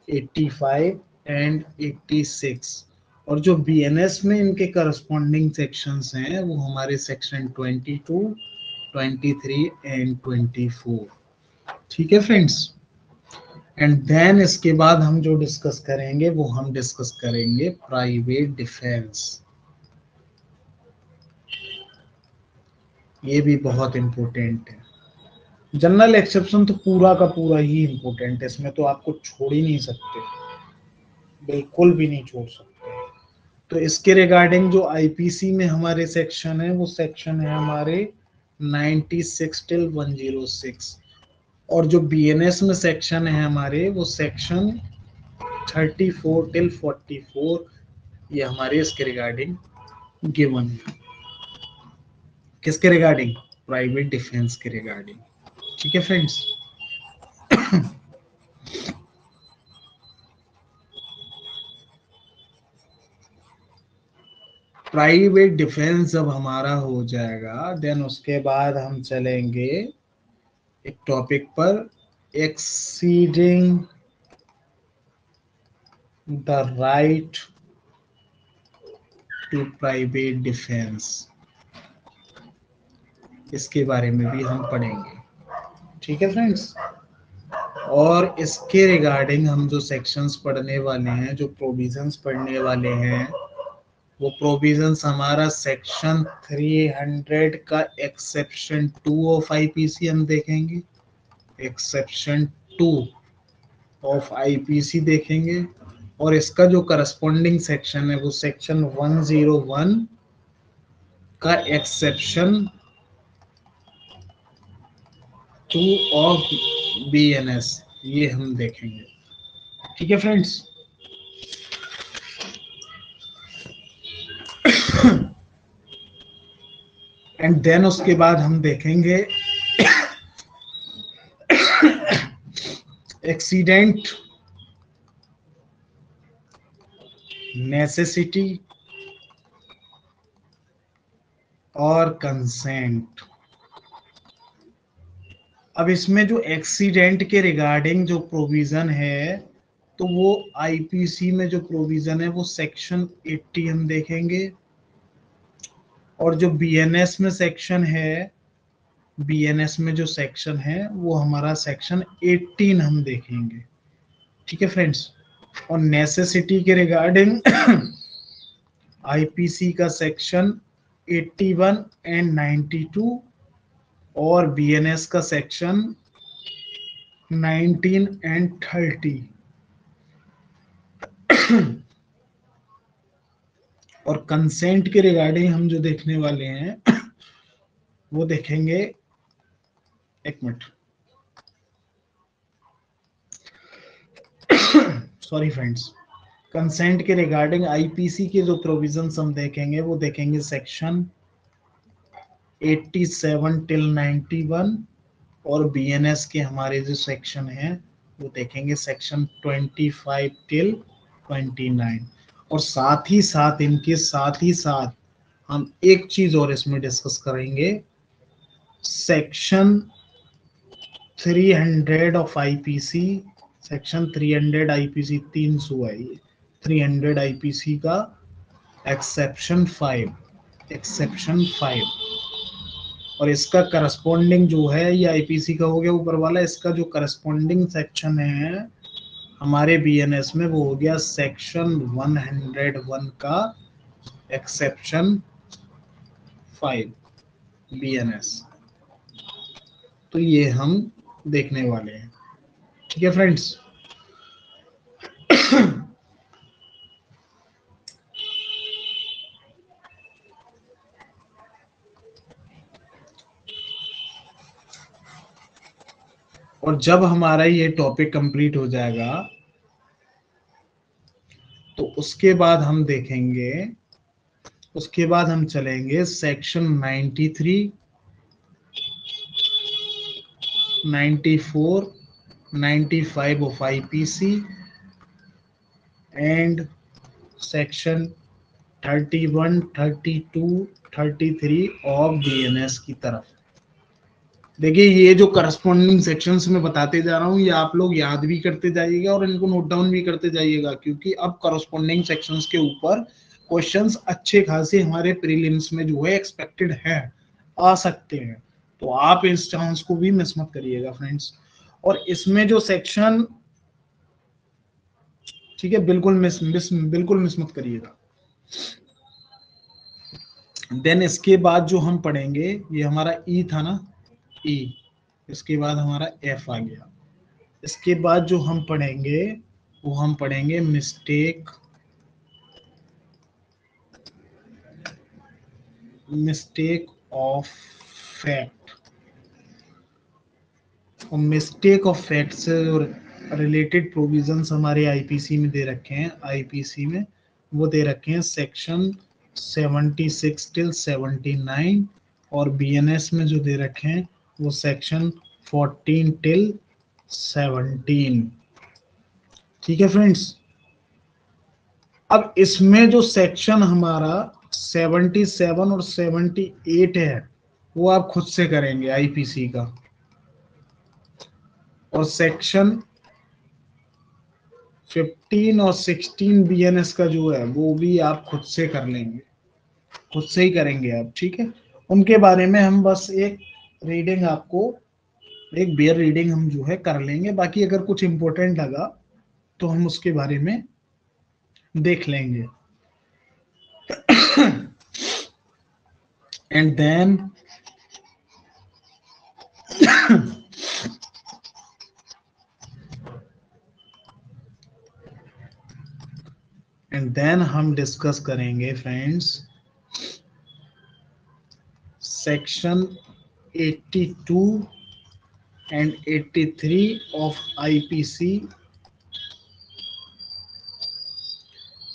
85 एंड 86। और जो बीएनएस में इनके करस्पॉन्डिंग सेक्शंस हैं वो हमारे सेक्शन 22, 23 एंड 24। ठीक है फ्रेंड्स। एंड देन इसके बाद हम जो डिस्कस करेंगे वो हम डिस्कस करेंगे प्राइवेट डिफेंस। ये भी बहुत इंपॉर्टेंट है। जनरल एक्सेप्शन तो पूरा का पूरा ही इंपॉर्टेंट है, इसमें तो आपको छोड़ ही नहीं सकते, बिल्कुल भी नहीं छोड़ सकते। तो इसके रिगार्डिंग जो आईपीसी में हमारे सेक्शन है वो सेक्शन है हमारे 96 till 106। और जो बीएनएस में सेक्शन है हमारे वो सेक्शन 34 till 44। ये हमारे इसके रिगार्डिंग गिवन है। किसके रिगार्डिंग? प्राइवेट डिफेंस के रिगार्डिंग। ठीक है फ्रेंड्स। प्राइवेट डिफेंस जब हमारा हो जाएगा देन उसके बाद हम चलेंगे एक टॉपिक पर, exceeding the right to private defence. इसके बारे में भी हम पढ़ेंगे। ठीक है फ्रेंड्स। और इसके रिगार्डिंग हम जो सेक्शंस पढ़ने वाले हैं, जो प्रोविजंस पढ़ने वाले हैं, वो प्रोविजंस हमारा सेक्शन 300 का एक्सेप्शन 2 ऑफ आईपीसी हम देखेंगे, एक्सेप्शन 2 ऑफ आईपीसी देखेंगे। और इसका जो करस्पॉन्डिंग सेक्शन है वो सेक्शन 101 का एक्सेप्शन 2 ऑफ बीएनएस, ये हम देखेंगे। ठीक है फ्रेंड्स। एंड देन उसके बाद हम देखेंगे एक्सीडेंट नेसेसिटी और कंसेंट। अब इसमें जो एक्सीडेंट के रिगार्डिंग जो प्रोविजन है, तो वो आईपीसी में जो प्रोविजन है वो सेक्शन 80 हम देखेंगे, और जो बीएनएस में सेक्शन है, बीएनएस में जो सेक्शन है वो हमारा सेक्शन 18 हम देखेंगे। ठीक है फ्रेंड्स। और नेसेसिटी के रिगार्डिंग आईपीसी का सेक्शन 81 एंड 92, और बीएनएस का सेक्शन 19 एंड 30। और कंसेंट के रिगार्डिंग हम जो देखने वाले हैं वो देखेंगे, एक मिनट, सॉरी फ्रेंड्स। कंसेंट के रिगार्डिंग आईपीसी के जो प्रोविजंस हम देखेंगे वो देखेंगे सेक्शन 87 टिल 91, और बीएनएस के हमारे जो सेक्शन है वो देखेंगे सेक्शन 25 टिल 29। और साथ ही साथ, इनके साथ ही साथ हम एक चीज और इसमें डिस्कस करेंगे, section 300 of IPC. Section 300 IPC 300 है ये, 300 आईपीसी का एक्सेप्शन 5, एक्सेप्शन 5। और इसका करस्पॉन्डिंग जो है, ये आईपीसी का हो गया ऊपर वाला, इसका जो करस्पॉन्डिंग सेक्शन है हमारे बीएनएस में वो हो गया सेक्शन 101 का एक्सेप्शन 5 बीएनएस। तो ये हम देखने वाले हैं। ठीक है फ्रेंड्स। और जब हमारा ये टॉपिक कंप्लीट हो जाएगा तो उसके बाद हम देखेंगे, उसके बाद हम चलेंगे section 93, 94, 95 of IPC and section 31, 32, 33 of BNS की तरफ। देखिए, ये जो करस्पॉन्डिंग सेक्शंस में बताते जा रहा हूँ, ये आप लोग याद भी करते जाइएगा और इनको नोट डाउन भी करते जाइएगा, क्योंकि अब करस्पॉन्डिंग सेक्शंस के ऊपर क्वेश्चंस अच्छे खासे हमारे प्रीलिम्स में जो है एक्सपेक्टेड है, आ सकते हैं। तो आप इस चांस को भी मिस मत करिएगा फ्रेंड्स। और इसमें जो सेक्शन, ठीक है, बिल्कुल मिस मत करिएगा। देन इसके बाद जो हम पढ़ेंगे, ये हमारा ई था ना, ई, इसके बाद हमारा एफ आ गया। इसके बाद जो हम पढ़ेंगे वो हम पढ़ेंगे मिस्टेक ऑफ फैक्ट। और मिस्टेक ऑफ फैक्ट से रिलेटेड प्रोविजंस हमारे आईपीसी में दे रखे हैं, आईपीसी में वो दे रखे हैं सेक्शन 76 टिल 79, और बीएनएस में जो दे रखे हैं वो सेक्शन 14 टिल 17। ठीक है फ्रेंड्स। अब इसमें जो सेक्शन हमारा 77 और 78 है वो आप खुद से करेंगे आईपीसी का, और सेक्शन 15 और 16 बीएनएस का जो है वो भी आप खुद से कर लेंगे, खुद से ही करेंगे आप। ठीक है। उनके बारे में हम बस एक रीडिंग, आपको एक बेयर रीडिंग हम जो है कर लेंगे, बाकी अगर कुछ इंपॉर्टेंट लगा तो हम उसके बारे में देख लेंगे। एंड देन हम डिस्कस करेंगे friends section 82 and 83 of IPC,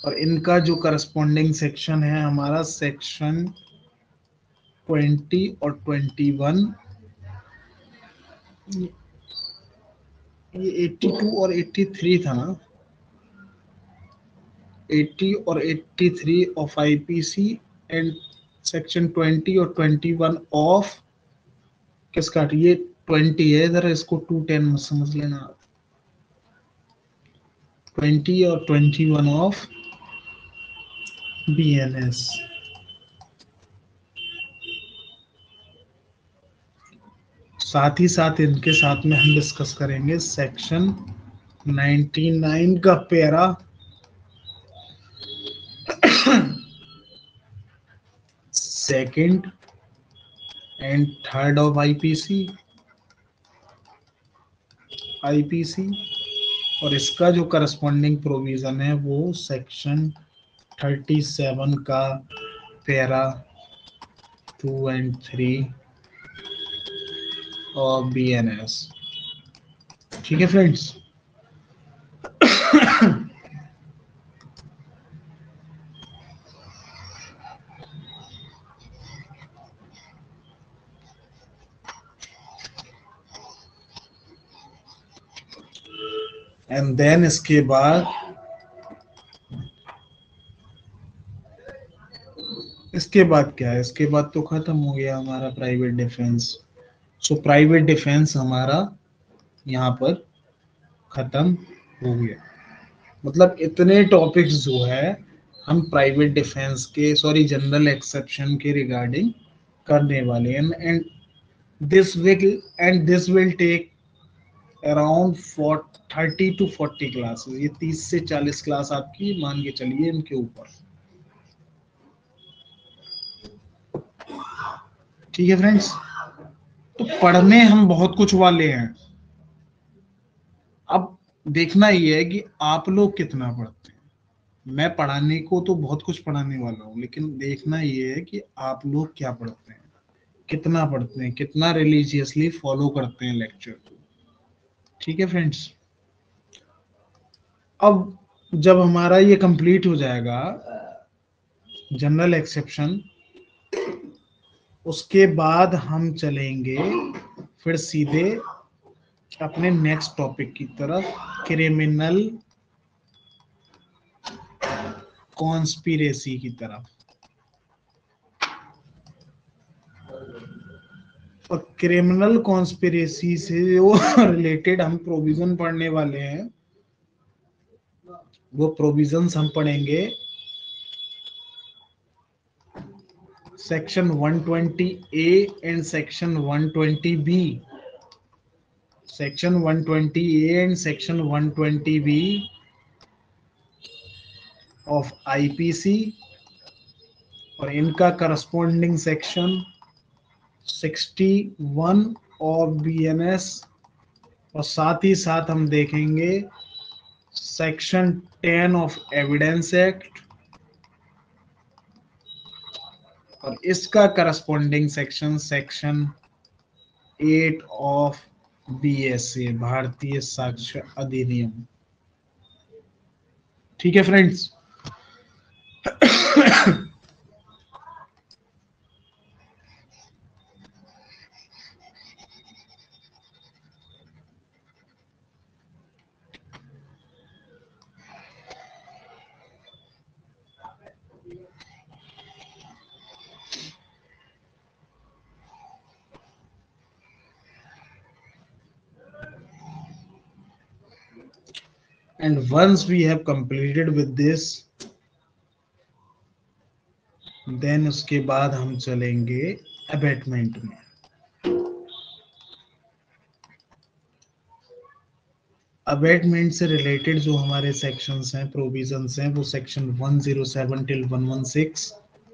और इनका जो करस्पॉन्डिंग सेक्शन है हमारा सेक्शन 20 और 21। ये 82 और 83 था ना, 80 और 83 ऑफ आईपीसी एंड सेक्शन 20 और 21 ऑफ किसका, ये 20 है, जरा इसको 210 मत समझ लेना आप। 20 और 21 ऑफ बीएनएस। साथ ही साथ इनके साथ में हम डिस्कस करेंगे सेक्शन 99 का para second and third of IPC और इसका जो करस्पॉन्डिंग प्रोविजन है वो सेक्शन 37 का पैरा 2 एंड 3 और बीएनएस। ठीक है फ्रेंड्स। एंड देन इसके बाद क्या है, इसके बाद तो खत्म हो गया हमारा private defence. So private defence हमारा यहाँ पर खत्म हो गया। मतलब इतने टॉपिक्स जो है हम प्राइवेट डिफेंस के, सॉरी, जनरल एक्सेप्शन के रिगार्डिंग करने वाले हैं। And this will take around 30 to 40 classes. ये 30 से 40 क्लास आपकी मान के चलिए इनके ऊपर। ठीक है फ्रेंड्स। तो पढ़ने हम बहुत कुछ वाले हैं। अब देखना ये है कि आप लोग कितना पढ़ते हैं। मैं पढ़ाने को तो बहुत कुछ पढ़ाने वाला हूँ, लेकिन देखना ये है कि आप लोग क्या पढ़ते हैं, कितना पढ़ते हैं, कितना रिलीजियसली फॉलो करते हैं लेक्चर को। ठीक है फ्रेंड्स। अब जब हमारा ये कंप्लीट हो जाएगा जनरल एक्सेप्शन, उसके बाद हम चलेंगे फिर सीधे अपने नेक्स्ट टॉपिक की तरफ, क्रिमिनल कॉन्स्पिरेसी की तरफ। और क्रिमिनल कॉन्स्पिरेसी से जो रिलेटेड हम प्रोविजन पढ़ने वाले हैं, वो प्रोविजंस हम पढ़ेंगे section 120A and section 120B। Section 120A and section 120B of IPC और इनका करस्पॉन्डिंग सेक्शन 61 ऑफ बीएनएस। और साथ ही साथ हम देखेंगे सेक्शन 10 ऑफ एविडेंस एक्ट और इसका करस्पॉन्डिंग सेक्शन 8 ऑफ बीएसए, भारतीय साक्ष्य अधिनियम। ठीक है friends. And once we have completed with this, then उसके बाद हम चलेंगे अबेटमेंट में। अबेटमेंट से रिलेटेड जो हमारे सेक्शंस हैं, प्रोविजंस हैं, वो section 107 till 116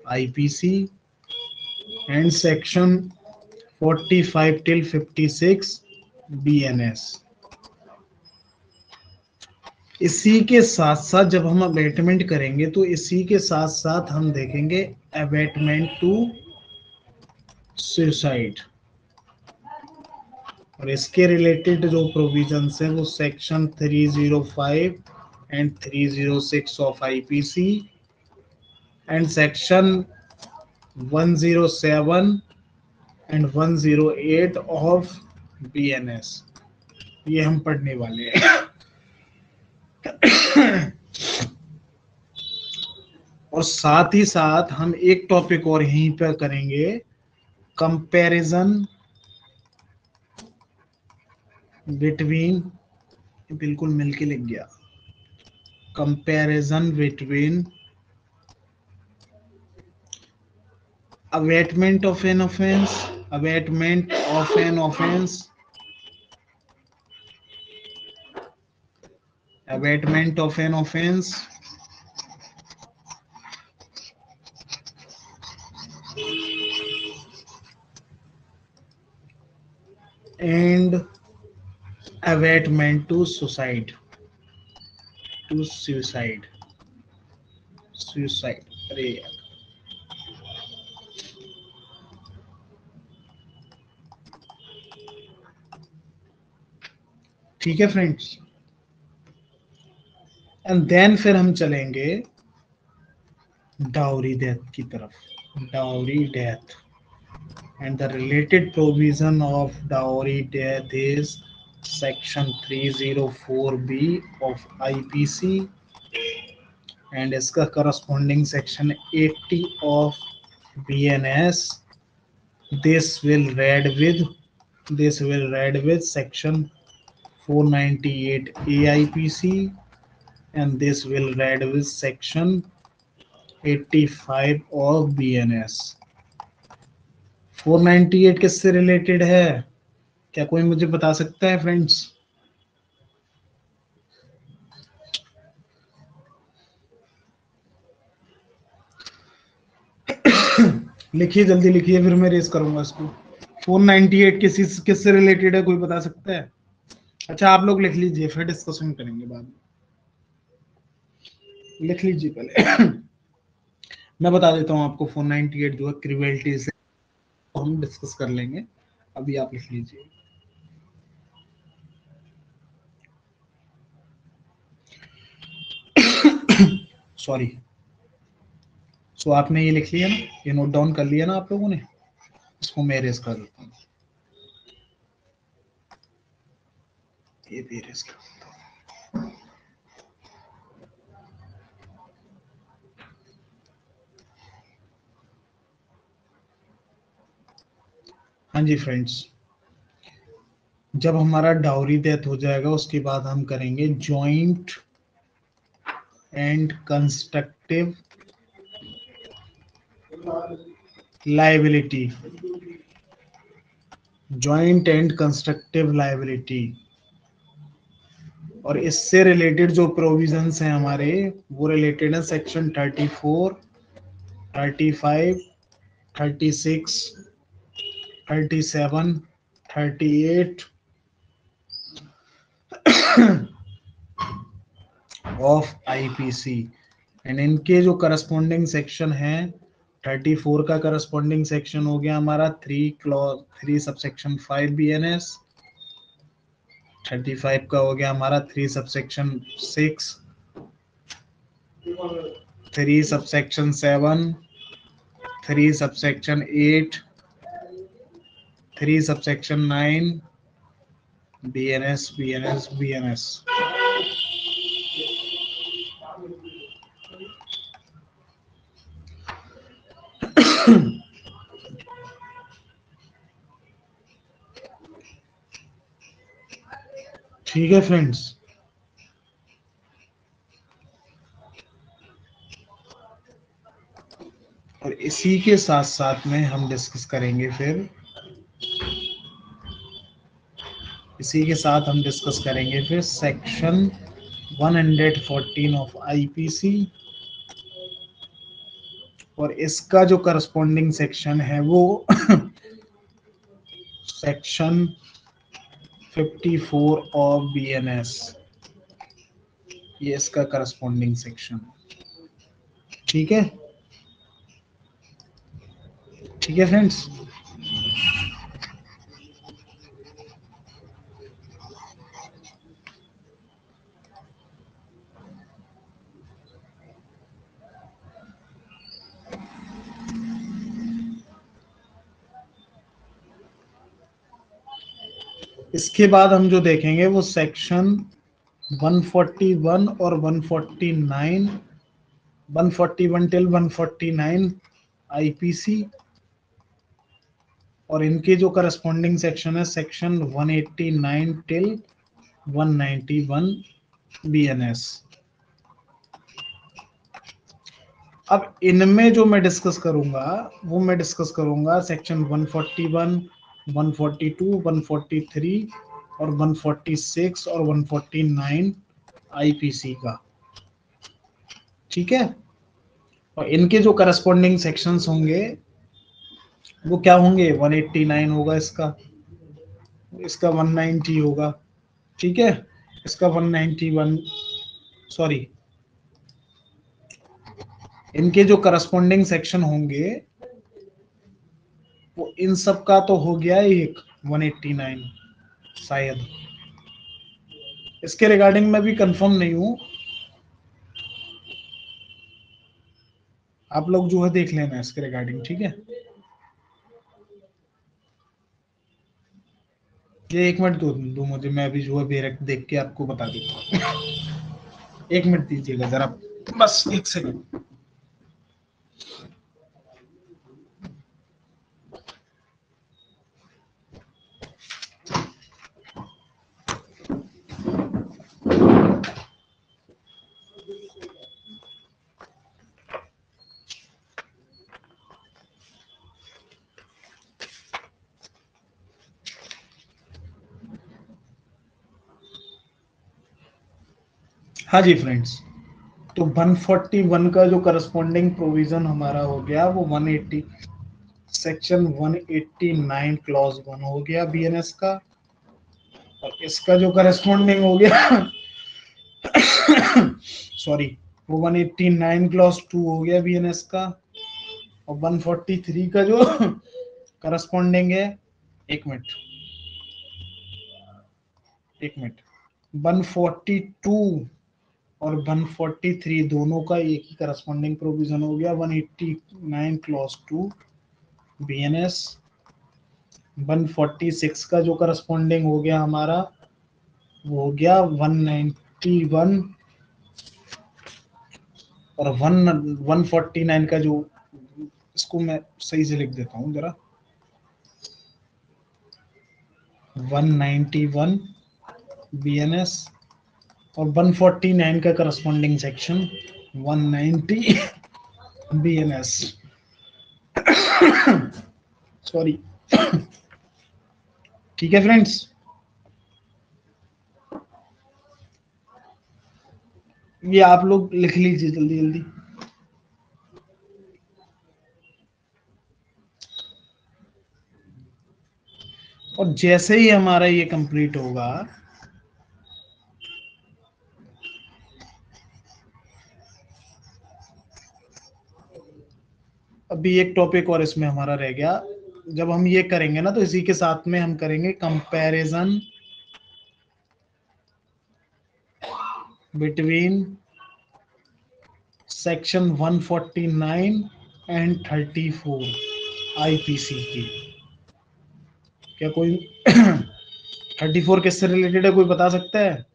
IPC and section 45 till 56 BNS. इसी के साथ साथ जब हम अबेटमेंट करेंगे तो इसी के साथ साथ हम देखेंगे अबेटमेंट टू सुसाइड और इसके रिलेटेड जो प्रोविजंस हैं वो section 305 and 306 of IPC and section 107 and 108 of BNS, ये हम पढ़ने वाले हैं। और साथ ही साथ हम एक टॉपिक और यहीं पर करेंगे, कंपैरिजन बिटवीन, बिल्कुल मिलके लिख गया, comparison between abatement of an offense, abatement of an offense, abatement of an offense, and abatement to suicide, to suicide, suicide, अरे यार, ठीक है फ्रेंड्स। एंड देन फिर हम चलेंगे डाउरी डेथ की तरफ, dowry death and the related provision of dowry death is section 304B of IPC and इसका corresponding section 80 of BNS. This will read with section 498 AIPC and this will read with section 85 of BNS. 498 किससे related है, क्या कोई मुझे बता सकता है friends? लिखिए, जल्दी लिखिए, फिर मैं रेस करूंगा इसको। 498 किससे रिलेटेड है, कोई बता सकता है? अच्छा आप लोग लिख लीजिए, फिर डिस्कशन करेंगे बाद में। लिख लीजिए पहले। मैं बता देता हूँ आपको, 498 जो है क्रिवेलिटी से हम डिस्कस कर लेंगे, अभी आप लिख लीजिए। सॉरी, सो आपने ये लिख लिया ना, ये नोट डाउन कर लिया ना आप लोगों ने? इसको मैं रेस कर देता हूँ, ये भी रेस कर देता हूँ। हाँ जी फ्रेंड्स, जब हमारा डाउरी डेथ हो जाएगा उसके बाद हम करेंगे joint and constructive liability, joint and constructive liability. और इससे रिलेटेड जो प्रोविजंस हैं हमारे, वो रिलेटेड है सेक्शन 34, 35, 36, 37, 38 ऑफ आईपीसी। एंड इनके जो करस्पॉन्डिंग सेक्शन है, 34 का करस्पॉन्डिंग सेक्शन हो गया हमारा 3 सबसेक्शन 5 BNS, 35 का हो गया हमारा 3 subsection 6, 3 subsection 7, 3 subsection 8, 3 subsection 9, BNS BNS BNS। ठीक है फ्रेंड्स, और इसी के साथ साथ में हम डिस्कस करेंगे, फिर इसी के साथ हम डिस्कस करेंगे फिर सेक्शन 114 ऑफ आईपीसी, और इसका जो करस्पॉन्डिंग सेक्शन है वो सेक्शन 54 ऑफ बीएनएस, ये इसका करस्पॉन्डिंग सेक्शन। ठीक है, ठीक है फ्रेंड्स। इसके बाद हम जो देखेंगे वो सेक्शन 141 और 149 141 टिल 149 आईपीसी, और इनके जो करस्पॉन्डिंग सेक्शन है सेक्शन 189 टिल 191 बीएनएस। अब इनमें जो मैं डिस्कस करूंगा वो मैं डिस्कस करूंगा सेक्शन 141, 142, 143 और 146 और 149 आईपीसी का, ठीक है। और इनके जो करस्पॉन्डिंग सेक्शंस होंगे वो क्या होंगे, 189 होगा इसका, इसका 190 होगा, ठीक है, इसका 191, सॉरी, इनके जो करस्पॉन्डिंग सेक्शन होंगे वो इन सब का तो हो गया एक 189 शायद, इसके रिगार्डिंग मैं भी कंफर्म नहीं हूं, आप लोग जो है देख लेना इसके रिगार्डिंग, ठीक है। ये एक मिनट दो मुझे, मैं अभी जो है डायरेक्ट देख के आपको बता देता हूँ। एक मिनट दीजिएगा जरा, बस एक सेकंड। हाँ जी फ्रेंड्स, तो 141 का जो करस्पॉन्डिंग प्रोविजन हमारा हो गया वो 180 सेक्शन 189 क्लॉज 1 हो गया बीएनएस का, और इसका जो करस्पॉन्डिंग हो गया सॉरी, वो 189 क्लॉज 2 हो गया बीएनएस का, और 143 का जो करस्पॉन्डिंग है, एक मिनट एक मिनट, 142 और 143 दोनों का एक ही करस्पॉन्डिंग प्रोविजन हो गया, 189 क्लॉज 2 बीएनएस। 146 का जो करस्पॉन्डिंग हो गया हमारा वो हो गया 191, और 149 का जो, इसको मैं सही से लिख देता हूँ जरा, 191 बीएनएस, और 149 का करस्पॉन्डिंग सेक्शन 190 बीएनएस, सॉरी, ठीक है फ्रेंड्स। ये आप लोग लिख लीजिए जल्दी जल्दी। और जैसे ही हमारा ये कंप्लीट होगा, अभी एक टॉपिक और इसमें हमारा रह गया, जब हम ये करेंगे ना तो इसी के साथ में हम करेंगे comparison between section 149 and 34 IPC की। क्या कोई 34 किससे रिलेटेड है, कोई बता सकता है?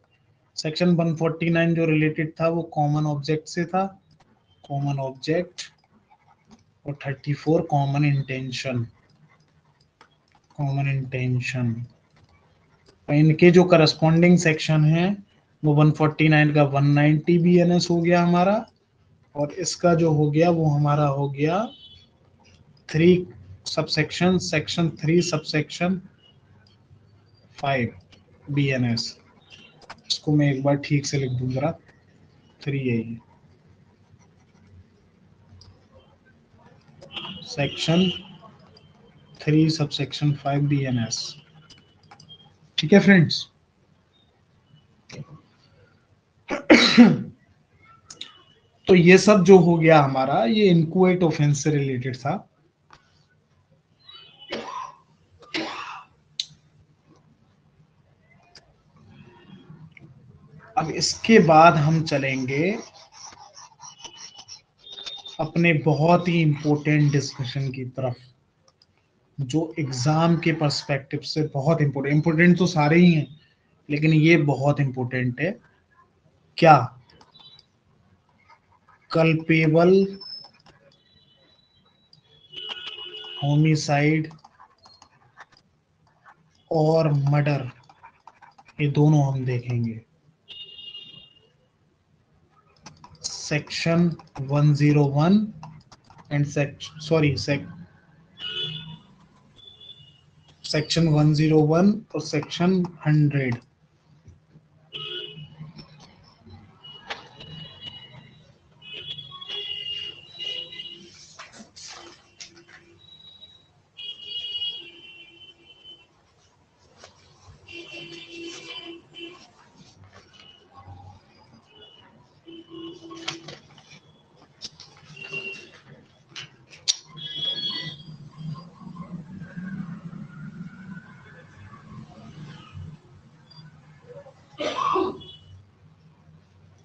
सेक्शन 149 जो रिलेटेड था वो कॉमन ऑब्जेक्ट से था, कॉमन ऑब्जेक्ट, और 34 कॉमन इंटेंशन, कॉमन इंटेंशन। इनके जो करस्पॉन्डिंग सेक्शन है वो 149 का 190 बीएनएस हो गया हमारा, और इसका जो हो गया वो हमारा हो गया 3 सबसेक्शन, सेक्शन 3 सबसेक्शन 5 बीएनएस। इसको मैं एक बार ठीक से लिख दूं जरा, 3 है ये, सेक्शन 3 सबसेक्शन 5 बीएनएस, ठीक है फ्रेंड्स। तो ये सब जो हो गया हमारा, ये इनक्वेट ऑफेंस से रिलेटेड था। अब इसके बाद हम चलेंगे अपने बहुत ही इंपॉर्टेंट डिस्कशन की तरफ, जो एग्जाम के पर्सपेक्टिव से बहुत इंपॉर्टेंट, इंपॉर्टेंट तो सारे ही हैं लेकिन ये बहुत इंपॉर्टेंट है। क्या कल्पेबल होमिसाइड और मर्डर, ये दोनों हम देखेंगे। सेक्शन 101 एंड सेक्शन 101 और सेक्शन 100।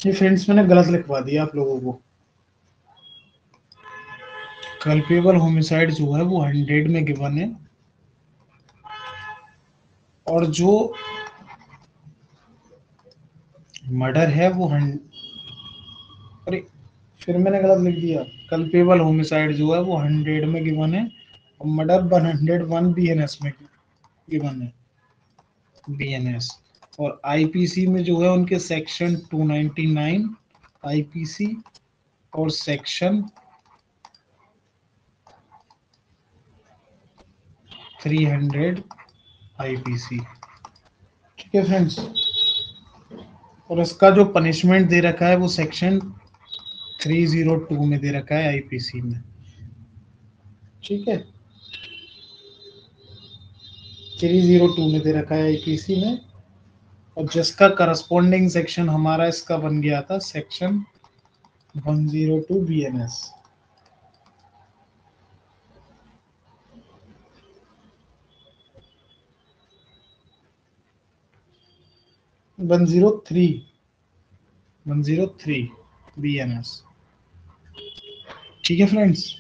ये फ्रेंड्स मैंने गलत लिखवा दिया आप लोगों को। कल्पेबल होमिसाइड जो है वो 100 में गिवन है, और जो मर्डर है वो अरे फिर मैंने गलत लिख दिया। कल्पेबल होमिसाइड जो है वो 100 में गिवन है, और मर्डर 101 बीएनएस में गिवन है, बीएनएस। और आईपीसी में जो है उनके सेक्शन 299 आईपीसी और सेक्शन 300 आईपीसी। ठीक है फ्रेंड्स, और इसका जो पनिशमेंट दे रखा है वो सेक्शन 302 में दे रखा है आईपीसी में। ठीक है, 302 में दे रखा है आईपीसी में, और जिसका करस्पॉन्डिंग सेक्शन हमारा इसका बन गया था section 102 BNS. One zero three BNS. ठीक है फ्रेंड्स,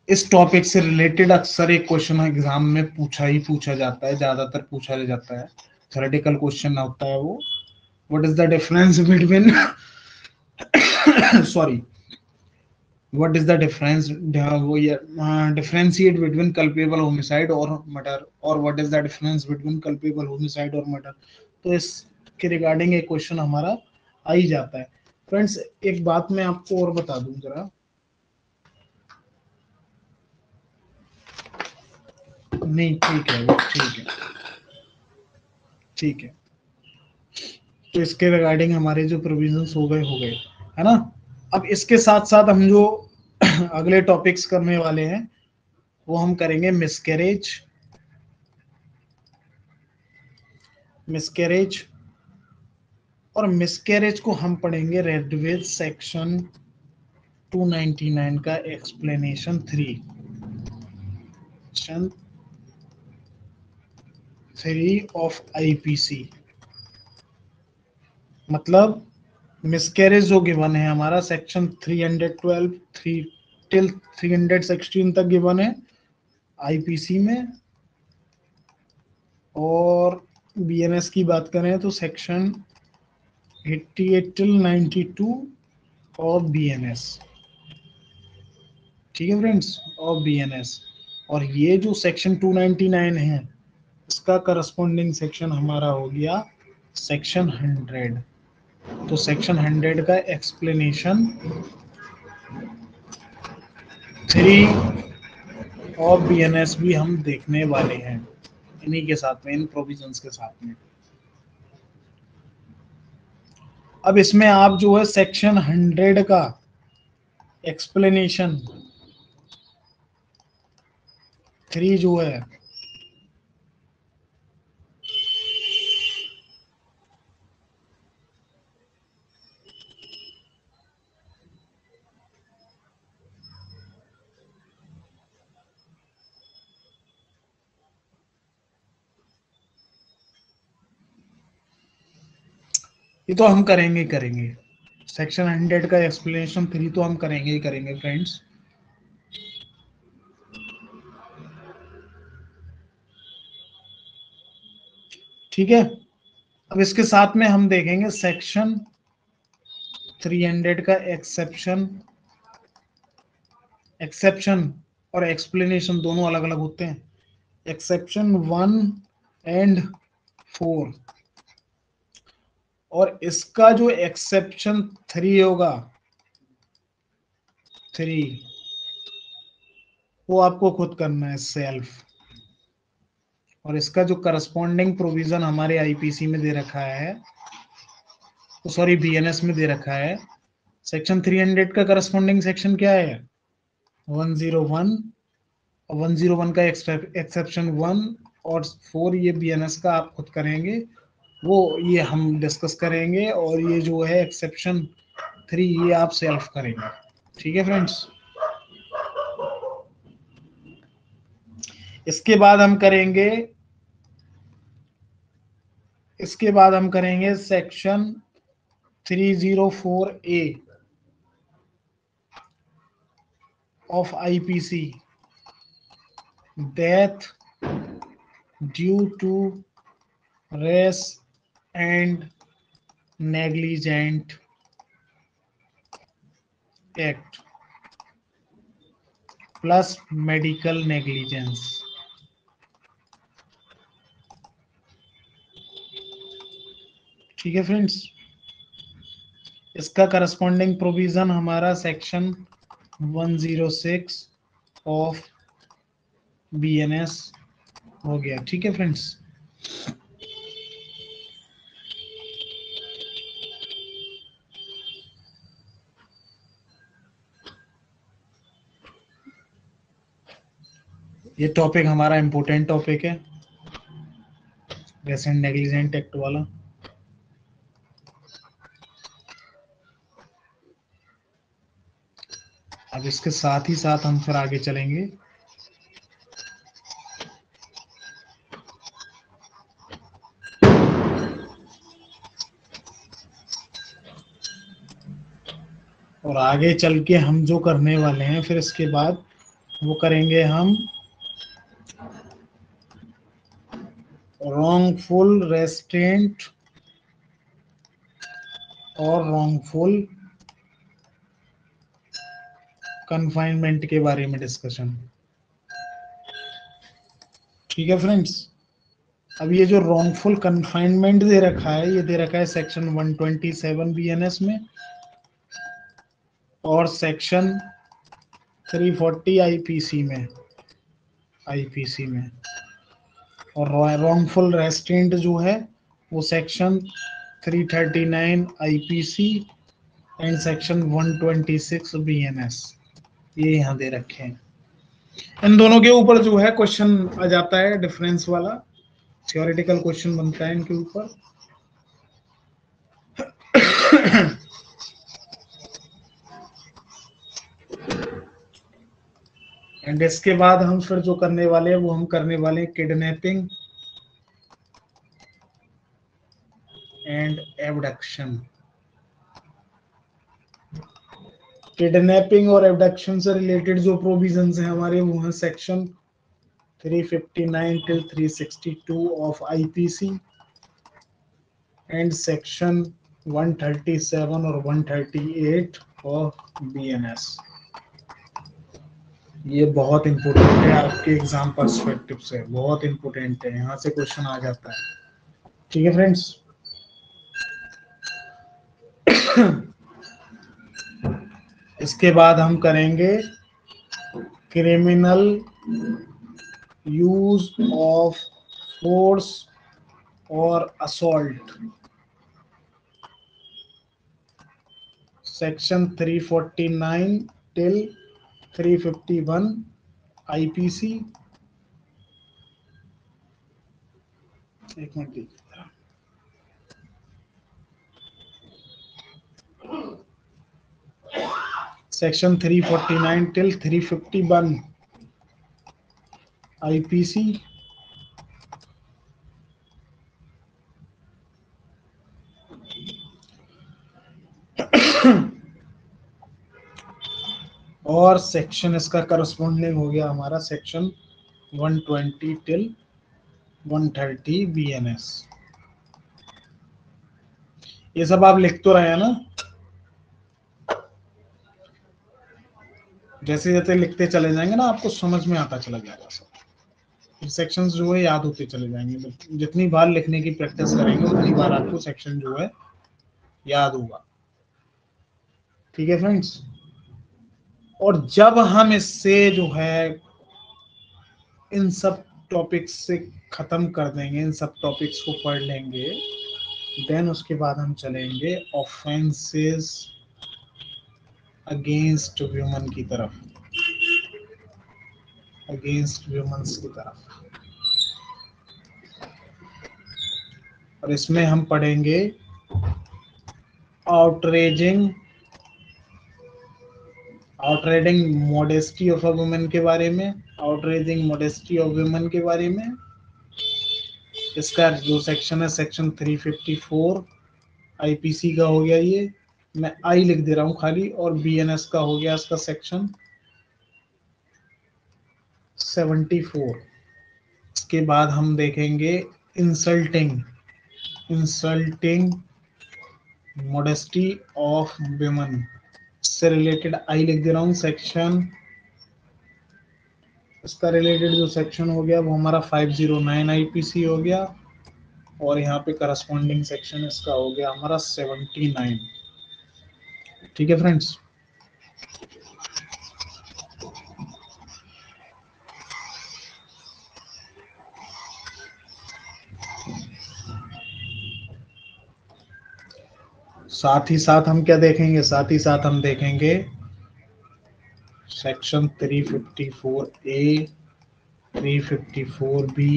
इस टॉपिक से रिलेटेड अक्सर एक क्वेश्चन एग्जाम में पूछा जाता है, ज्यादातर पूछा जाता है, थ्योरेटिकल क्वेश्चन होता है वो। What is the difference between sorry what is the difference differentiate between culpable homicide और murder, और what is the difference between culpable homicide और murder। तो इसके रिगार्डिंग एक क्वेश्चन हमारा आ ही जाता है। फ्रेंड्स एक बात मैं आपको और बता दूं जरा, नहीं ठीक है ठीक है, तो इसके रिगार्डिंग हमारे जो प्रोविजंस हो गए है ना। अब इसके साथ साथ हम जो अगले टॉपिक्स करने वाले हैं वो हम करेंगे मिसकैरेज, और मिसकैरेज को हम पढ़ेंगे रेडवेज सेक्शन 299 का एक्सप्लेनेशन 3 ऑफ आईपीसी। मतलब मिसकैरेज जो गिवन है हमारा सेक्शन 312 3 टिल 316 तक गिवन है आईपीसी में, और बीएनएस की बात करें तो सेक्शन 88 टिल 92 ऑफ बीएनएस। ठीक है फ्रेंड्स, ऑफ बीएनएस। और ये जो सेक्शन 299 है इसका करस्पॉन्डिंग सेक्शन हमारा हो गया सेक्शन 100। तो सेक्शन 100 का एक्सप्लेनेशन 3 ऑफ बीएनएस भी हम देखने वाले हैं इन्हीं के साथ में, इन प्रोविजंस के साथ में। अब इसमें आप जो है सेक्शन 100 का एक्सप्लेनेशन 3 जो है ये तो हम करेंगे सेक्शन 100 का एक्सप्लेनेशन 3 तो हम करेंगे फ्रेंड्स। ठीक है। अब इसके साथ में हम देखेंगे सेक्शन 300 का एक्सेप्शन और एक्सप्लेनेशन दोनों अलग अलग होते हैं। एक्सेप्शन 1 एंड 4, और इसका जो एक्सेप्शन 3 होगा, 3 वो आपको खुद करना है सेल्फ। और इसका जो करस्पॉन्डिंग प्रोविजन हमारे आईपीसी में दे रखा है, सॉरी बीएनएस में दे रखा है, सेक्शन 300 का करस्पॉन्डिंग सेक्शन क्या है? 101। और 101 का एक्सेप्शन 1 और 4 ये बीएनएस का आप खुद करेंगे, वो ये हम डिस्कस करेंगे। और ये जो है एक्सेप्शन 3 ये आप सेल्फ करेंगे। ठीक है फ्रेंड्स। इसके बाद हम करेंगे section 304A of IPC, death due to rash and negligent act plus medical negligence। ठीक है फ्रेंड्स। इसका करस्पॉन्डिंग प्रोविजन हमारा सेक्शन 106 ऑफ बीएनएस हो गया। ठीक है फ्रेंड्स। ये टॉपिक हमारा इंपॉर्टेंट टॉपिक है, रेस एंड नेग्लिजेंट एक्ट वाला। अब इसके साथ ही साथ हम फिर आगे चलेंगे। और आगे चल के हम जो करने वाले हैं फिर इसके बाद वो करेंगे हम रॉन्गफुल रेस्ट्रेंट और रॉन्गफुल कन्फाइनमेंट के बारे में डिस्कशन। ठीक है फ्रेंड्स। अब ये जो रॉन्गफुल कन्फाइनमेंट दे रखा है, ये दे रखा है सेक्शन 127 बीएनएस में और सेक्शन 340 आईपीसी में। और रॉन्गफुल रेस्ट्रेंट जो है वो section 339 IPC and section 126 BNS, ये यहाँ दे रखे हैं। इन दोनों के ऊपर जो है क्वेश्चन आ जाता है, डिफरेंस वाला थ्योरेटिकल क्वेश्चन बनता है इनके ऊपर। एंड इसके बाद हम फिर जो करने वाले हैं वो हम करने वाले हैं किडनैपिंग एंड एबडक्शन। किडनैपिंग और एबडक्शन से रिलेटेड जो प्रोविजंस हैं हमारे वो हैं section 359 till 362 of IPC and section 137 और 138 ऑफ बीएनएस। ये बहुत इंपॉर्टेंट है आपके एग्जाम पर्सपेक्टिव से, बहुत इंपॉर्टेंट है, यहाँ से क्वेश्चन आ जाता है। ठीक है फ्रेंड्स। इसके बाद हम करेंगे क्रिमिनल यूज ऑफ फोर्स और असॉल्ट, सेक्शन 349 टिल 351 आईपीसी। एक मिनट, सेक्शन 349 टिल 351 आईपीसी और सेक्शन इसका करस्पॉन्डिंग हो गया हमारा सेक्शन 120 टिल 130 बीएनएस। ये सब आप लिख तो रहे हैं ना, जैसे जैसे लिखते चले जाएंगे ना आपको समझ में आता चला जाएगा सब, फिर सेक्शंस जो है याद होते चले जाएंगे। जितनी बार लिखने की प्रैक्टिस करेंगे उतनी बार आपको सेक्शन जो है याद होगा। ठीक है फ्रेंड्स, और जब हम इससे जो है इन सब टॉपिक्स से खत्म कर देंगे, इन सब टॉपिक्स को पढ़ लेंगे, देन उसके बाद हम चलेंगे ऑफेंसेस अगेंस्ट व्यूमन की तरफ, अगेंस्ट व्यूमन्स की तरफ। और इसमें हम पढ़ेंगे outraging outraging modesty of a women के बारे में, आउटरेजिंग मॉडेस्टी ऑफ वुमेन के बारे में। इसका जो सेक्शन है सेक्शन 354 आईपीसी का हो गया, ये मैं आई लिख दे रहा हूं खाली, और बीएनएस का हो गया इसका सेक्शन 74। इसके बाद हम देखेंगे insulting insulting modesty of women से रिलेटेड आई लिख दे रहा हूं सेक्शन, इसका रिलेटेड जो सेक्शन हो गया वो हमारा 509 आईपीसी हो गया, और यहाँ पे करस्पॉन्डिंग सेक्शन इसका हो गया हमारा 79। ठीक है फ्रेंड्स, साथ ही साथ हम क्या देखेंगे, साथ ही साथ हम देखेंगे section 354A, 354B,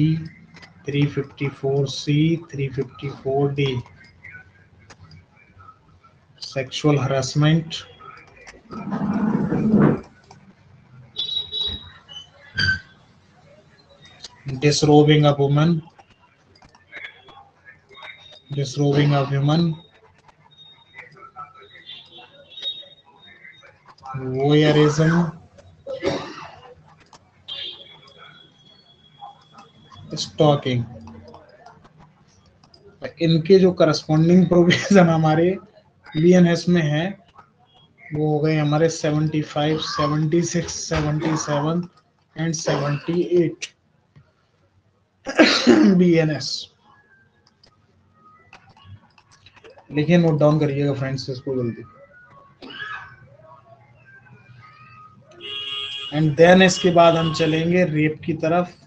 354C, 354D, sexual harassment, disrobing a woman, disrobing a woman, voyeurism, stalking. इनके जो करस्पॉन्डिंग प्रोविजन हमारे बीएनएस में है वो हो गए हमारे 75, 76, 77 एंड 78 बीएनएस। लिखिए, नोट डाउन करिएगा फ्रेंड्स इसको जल्दी। एंड देन इसके बाद हम चलेंगे रेप की तरफ,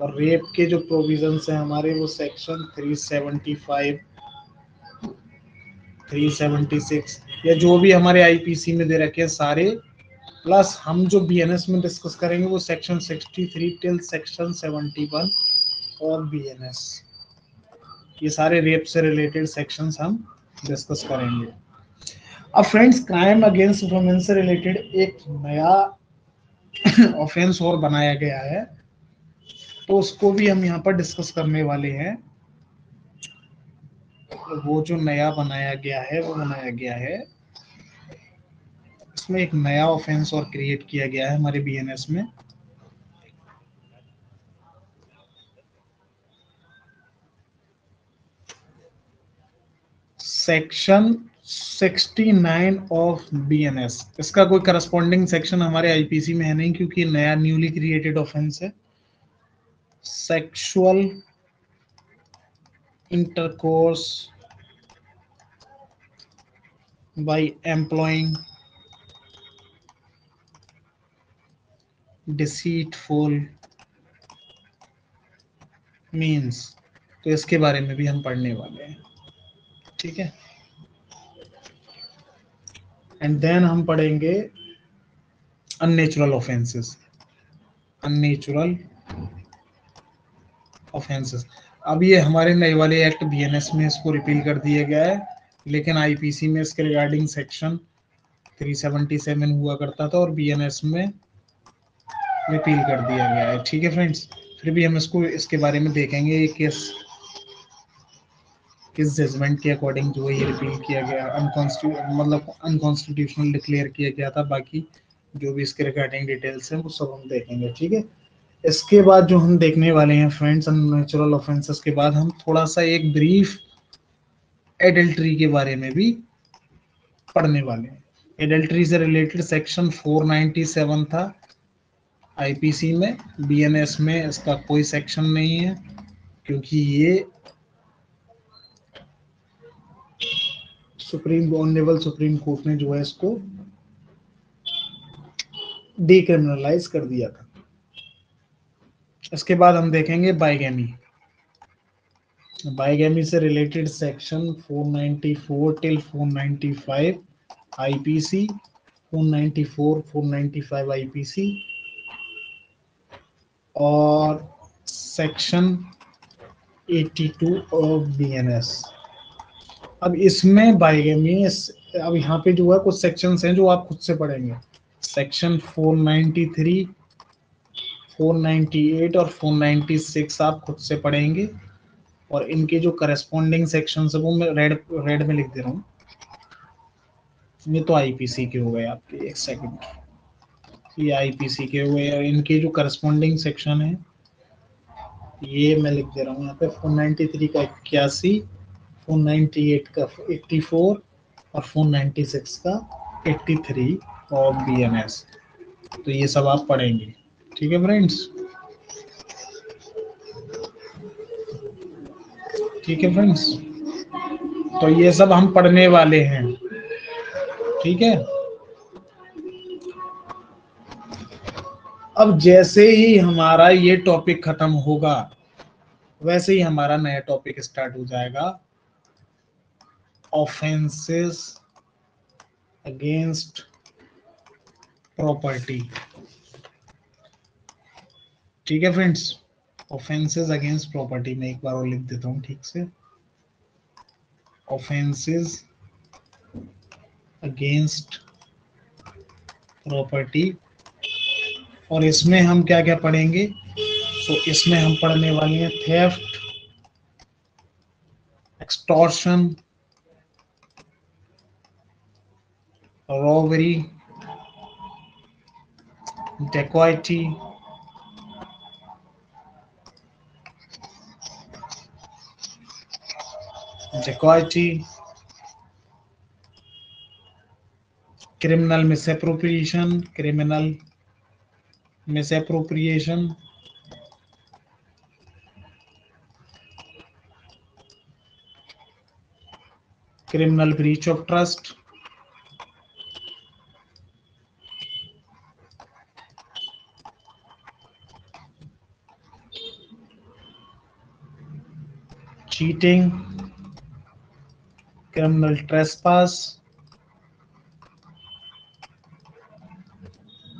और रेप के जो प्रोविजंस हैं हमारे वो सेक्शन 375, 376 या जो भी हमारे आईपीसी में दे रखे हैं सारे, प्लस हम जो बीएनएस में डिस्कस करेंगे वो सेक्शन 63 टिल सेक्शन 71 और बीएनएस, ये सारे रेप से रिलेटेड सेक्शंस हम डिस्कस करेंगे। अब फ्रेंड्स, क्राइम अगेंस्ट वुमेन से रिलेटेड एक नया ऑफेंस और बनाया गया है, तो उसको भी हम यहाँ पर डिस्कस करने वाले हैं। तो वो जो नया बनाया गया है वो बनाया गया है, इसमें एक नया ऑफेंस और क्रिएट किया गया है हमारे बीएनएस में। सेक्शन 69 ऑफ बीएनएस, इसका कोई करस्पॉन्डिंग सेक्शन हमारे आईपीसी में है नहीं क्योंकि नया न्यूली क्रिएटेड ऑफेंस है। Sexual intercourse by employing deceitful means, तो इसके बारे में भी हम पढ़ने वाले हैं। ठीक है, एंड देन हम पढ़ेंगे अननेचुरल ऑफेंसेस, अननेचुरल ऑफेंसेस। अब ये हमारे नए वाले एक्ट बीएनएस में इसको रिपील कर दिया गया है, लेकिन आईपीसी में इसके रिगार्डिंग सेक्शन 377 हुआ करता था और बीएनएस में रिपील कर दिया गया है। ठीक है फ्रेंड्स, फिर भी हम इसको इसके बारे में देखेंगे किस जजमेंट के अकॉर्डिंग जो ये रिपील किया गया, मतलब अनकॉन्स्टिट्यूशनल डिक्लेयर किया गया था। बाकी जो भी इसके रिगार्डिंग डिटेल्स हैं वो सब हम देखेंगे। ठीक है, इसके बाद जो हम देखने वाले हैं फ्रेंड्स, अननेचुरल ऑफेंसेस के बाद हम थोड़ा सा एक ब्रीफ एडल्ट्री के बारे में भी पढ़ने वाले हैं। एडल्ट्री से रिलेटेड सेक्शन 497 था आईपीसी में। बीएनएस में इसका कोई सेक्शन नहीं है, क्योंकि ये ऑनरेबल सुप्रीम कोर्ट ने जो है इसको डीक्रिमिनलाइज कर दिया था। इसके बाद हम देखेंगे बाइगेमी। बाइगेमी से related section 494 till 495 IPC, 494 495 IPC और सेक्शन 82 ऑफ बीएनएस। अब इसमें बाइगेमी, अब यहाँ पे जो है कुछ सेक्शंस हैं जो आप खुद से पढ़ेंगे। सेक्शन 493, 498 और 496 आप खुद से पढ़ेंगे, और इनके जो करस्पॉन्डिंग सेक्शन है वो मैं रेड में लिख दे रहा हूँ। ये तो आईपीसी के हो गए आपके, एक सेकंड, ये आईपीसी के हुए, और इनके जो करस्पॉन्डिंग सेक्शन है ये मैं लिख दे रहा हूँ यहाँ पे। 493 का 81, 498 का 84 और 496 का 83 ऑफ बीएनएस। तो ये सब आप पढ़ेंगे, ठीक है फ्रेंड्स। ठीक है फ्रेंड्स, तो ये सब हम पढ़ने वाले हैं, ठीक है। अब जैसे ही हमारा ये टॉपिक खत्म होगा वैसे ही हमारा नया टॉपिक स्टार्ट हो जाएगा, ऑफेंसेस अगेंस्ट प्रॉपर्टी। ठीक है फ्रेंड्स, ऑफेंसेस अगेंस्ट प्रॉपर्टी में एक बार और लिख देता हूँ ठीक से, ऑफेंसेस अगेंस्ट प्रॉपर्टी। और इसमें हम क्या क्या पढ़ेंगे, तो इसमें हम पढ़ने वाले हैं theft, extortion, robbery, dacoity, criminal misappropriation, criminal breach of trust, cheating, criminal trespass,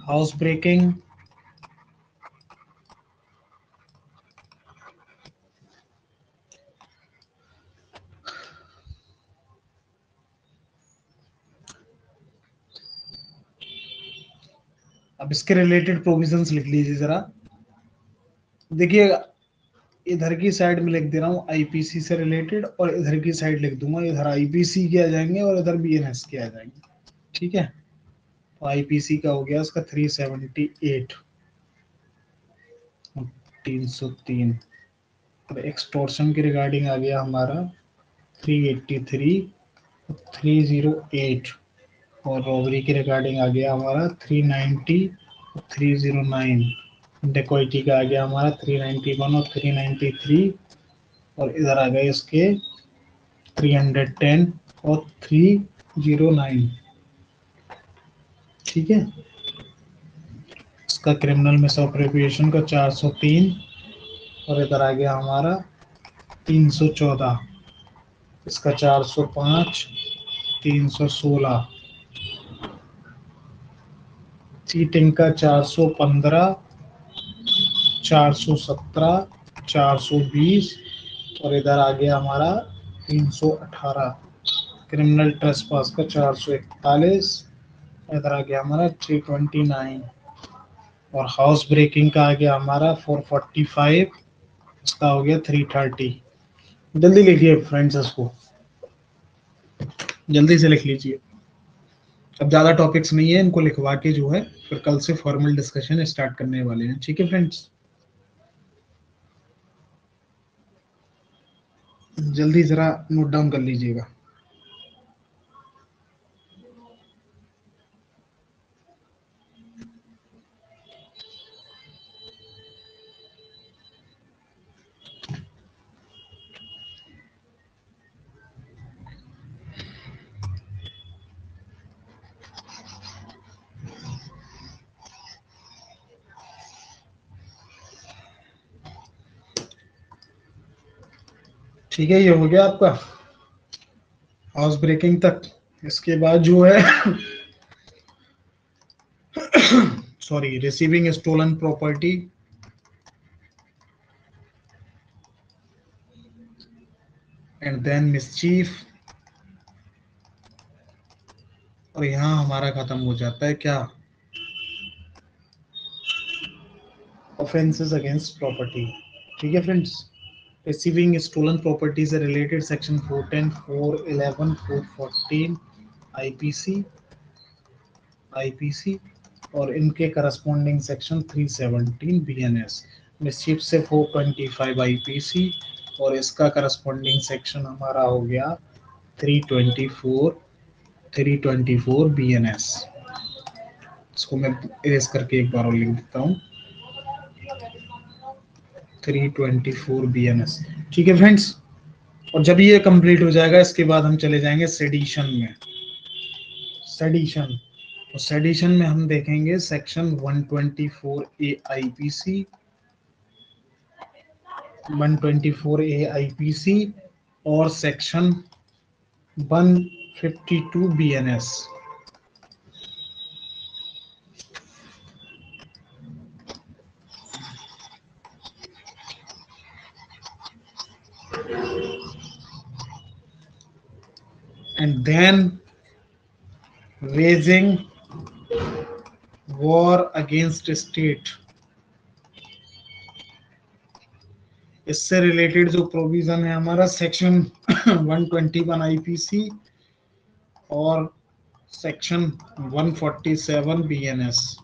housebreaking, अब इसके रिलेटेड प्रोविजंस लिख लीजिए जरा। देखिए इधर की साइड में लिख दे रहा हूँ आईपीसी से रिलेटेड, और इधर की साइड लिख दूंगा, इधर आईपीसी के आ जाएंगे और इधर बीएनएस के आ जाएंगे, ठीक है। तो आईपीसी का हो गया इसका 378 303, और एक्सटॉर्शन के रिगार्डिंग आ गया हमारा 383 308, और रॉबरी के रिगार्डिंग आ गया हमारा 390 309, डेकोइटी का आ गया हमारा 391 और 393, और इधर आ गए इसके 310 और 309, ठीक है। इसका क्रिमिनल मिसअप्रोप्रिएशन का 403, और इधर आ गया हमारा 314, इसका 405 316, चीटिंग का 415 417 420, और इधर आ गया हमारा 318, क्रिमिनल ट्रेसपास का 441, इधर आ गया हमारा 329, और हाउस ब्रेकिंग का आ गया हमारा 445, इसका हो गया 330। जल्दी लिखिए फ्रेंड्स, इसको जल्दी से लिख लीजिए। अब ज़्यादा टॉपिक्स नहीं है, इनको लिखवा के जो है फिर कल से फॉर्मल डिस्कशन स्टार्ट करने वाले हैं, ठीक है फ्रेंड्स। जल्दी जरा नोट डाउन कर लीजिएगा। ठीक है, ये हो गया आपका हाउस ब्रेकिंग तक। इसके बाद जो है sorry, receiving stolen property and then mischief, और यहाँ हमारा खत्म हो जाता है क्या, ऑफेंसेस अगेंस्ट प्रॉपर्टी। ठीक है फ्रेंड्स, रिसीविंग स्टोलन प्रॉपर्टी से रिलेटेड सेक्शन 410, 411, 414 आईपीसी आईपीसी और इनके करस्पॉन्डिंग सेक्शन 317 बीएनएस। मिसचीफ से 425 आईपीसी और इसका करस्पॉन्डिंग सेक्शन हमारा हो गया 324 बीएनएस। इसको मैं इरेज करके एक बार और लिख देता हूँ, 324 बीएनएस। ठीक है फ्रेंड्स, और जब ये कंप्लीट हो जाएगा इसके बाद हम चले जाएंगे सेडिशन में। सेडिशन, तो सेडिशन में हम देखेंगे सेक्शन 124 ए आईपीसी, 124 ए आईपीसी और section 152 BNS. and then waging war against state, इससे रिलेटेड जो प्रोविजन है हमारा सेक्शन 121 आईपीसी और सेक्शन 147 बीएनएस।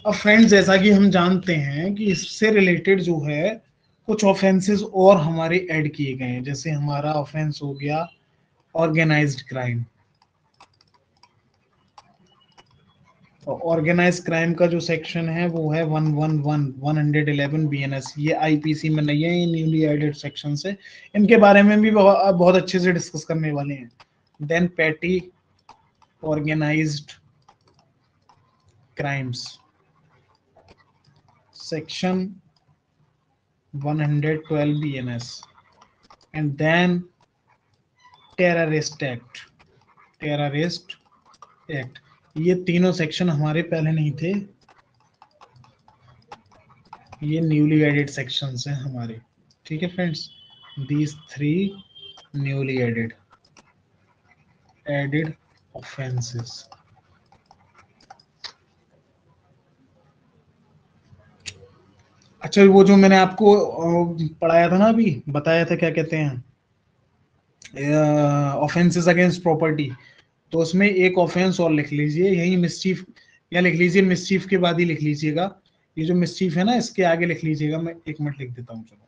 अब फ्रेंड्स, जैसा कि हम जानते हैं कि इससे रिलेटेड जो है कुछ ऑफेंसेस और हमारे ऐड किए गए हैं। जैसे हमारा ऑफेंस हो गया ऑर्गेनाइज्ड क्राइम, ऑर्गेनाइज क्राइम का जो सेक्शन है वो है 111 बीएनएस। ये आईपीसी में नहीं है, ये न्यूली एडेड सेक्शन है। इनके बारे में भी बहुत अच्छे से डिस्कस करने वाले हैं। Then petty organised crimes section 112 BNS and then terrorist act. ये तीनों सेक्शन हमारे पहले नहीं थे, ये न्यूली एडेड सेक्शंस हैं हमारे। ठीक है friends, these three newly added offences. अच्छा, वो जो मैंने आपको पढ़ाया था ना, अभी बताया था, क्या कहते हैं, ऑफेंसेस अगेंस्ट प्रॉपर्टी, तो उसमें एक ऑफेंस और लिख लीजिए, यही मिसचीफ, या लिख लीजिए मिसचीफ के बाद ही लिख लीजिएगा। ये जो मिसचीफ है ना, इसके आगे लिख लीजिएगा, मैं 1 मिनट लिख देता हूँ। चलो,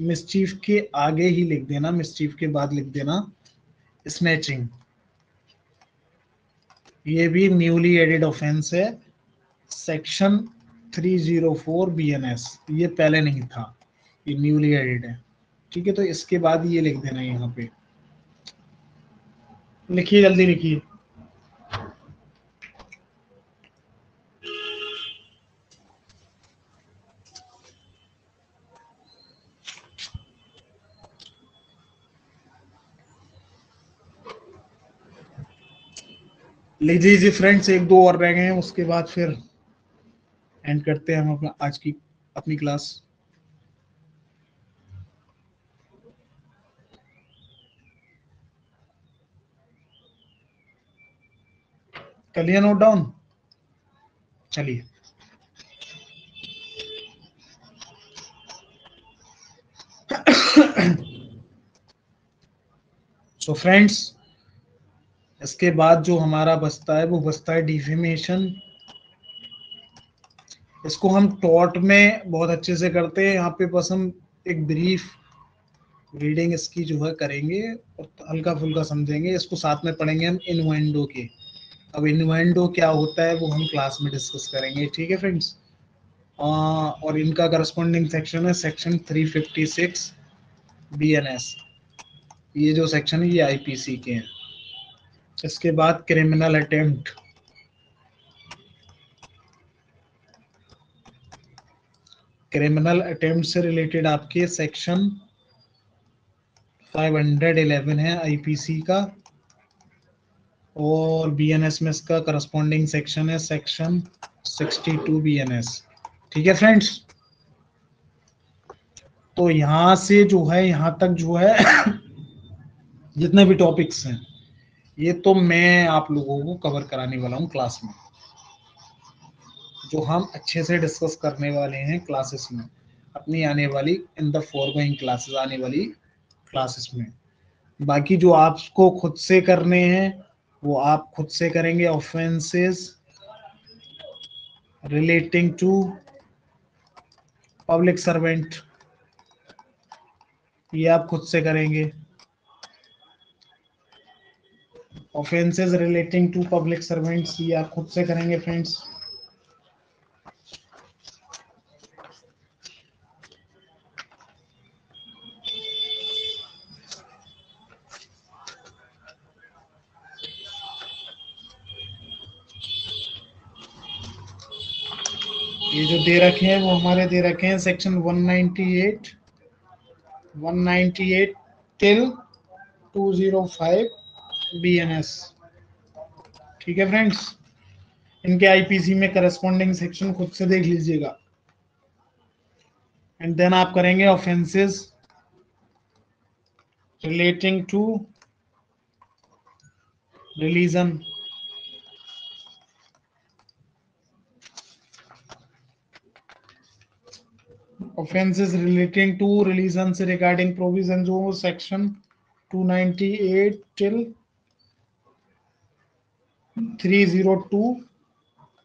मिसचीफ के आगे ही लिख देना, मिसचीफ के बाद लिख देना स्नैचिंग। ये भी न्यूली एडेड ऑफेंस है, सेक्शन 304 बीएनएस। ये पहले नहीं था, ये न्यूली एडेड है। ठीक है, तो इसके बाद ये लिख देना, यहाँ पे लिखिए, जल्दी लिखिए। लिख लीजिए फ्रेंड्स, एक दो और रह गए हैं, उसके बाद फिर एंड करते हैं हम अपना आज की अपनी क्लास। कर लिया नोट डाउन? चलिए, सो फ्रेंड्स, इसके बाद जो हमारा बचता है वो बचता है डिफेमेशन इसको हम टॉट में बहुत अच्छे से करते हैं। यहाँ पे बस हम एक ब्रीफ रीडिंग इसकी जो है करेंगे और हल्का फुल्का समझेंगे। इसको साथ में पढ़ेंगे हम इनवेंडो के। अब इनवेंडो क्या होता है वो हम क्लास में डिस्कस करेंगे, ठीक है फ्रेंड्स। और इनका करस्पॉन्डिंग सेक्शन है सेक्शन 356 बीएनएस। ये जो सेक्शन है ये आईपीसी के हैं। इसके बाद क्रिमिनल अटेम्प्ट, क्रिमिनल अटेम्प्ट से रिलेटेड आपके सेक्शन 511 है आईपीसी का, और बीएनएस में इसका करस्पॉन्डिंग सेक्शन है सेक्शन 62 बीएनएस, ठीक है फ्रेंड्स। तो यहां से जो है यहां तक जो है जितने भी टॉपिक्स हैं ये तो मैं आप लोगों को कवर कराने वाला हूँ क्लास में, जो हम अच्छे से डिस्कस करने वाले हैं क्लासेस में, अपनी आने वाली इन द फॉरगोइंग क्लासेस, आने वाली क्लासेस में। बाकी जो आपको खुद से करने हैं वो आप खुद से करेंगे। Offences relating to public servant, ये आप खुद से करेंगे। Offences relating to public servants ये आप खुद से करेंगे फ्रेंड्स। ये जो दे रखे हैं वो हमारे दे रखे हैं सेक्शन 198 टिल 205 बीएनएस, ठीक है फ्रेंड्स। इनके आईपीसी में करस्पॉन्डिंग सेक्शन खुद से देख लीजिएगा। एंड देन आप करेंगे offences relating to religion, offences relating to religion से रिगार्डिंग प्रोविजन जो सेक्शन 298 टिल 302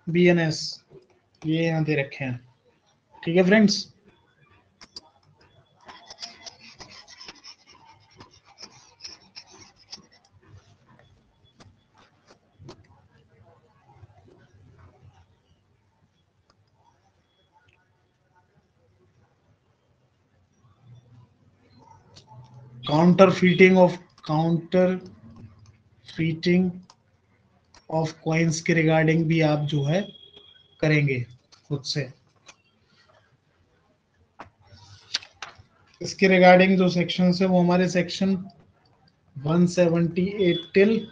बीएनएस, ये यहाँ दे रखे हैं, ठीक है friends. Counterfeiting of coins के रिगार्डिंग भी आप जो है करेंगे खुद से। इसके रिगार्डिंग जो सेक्शन है वो हमारे सेक्शन 178 टिल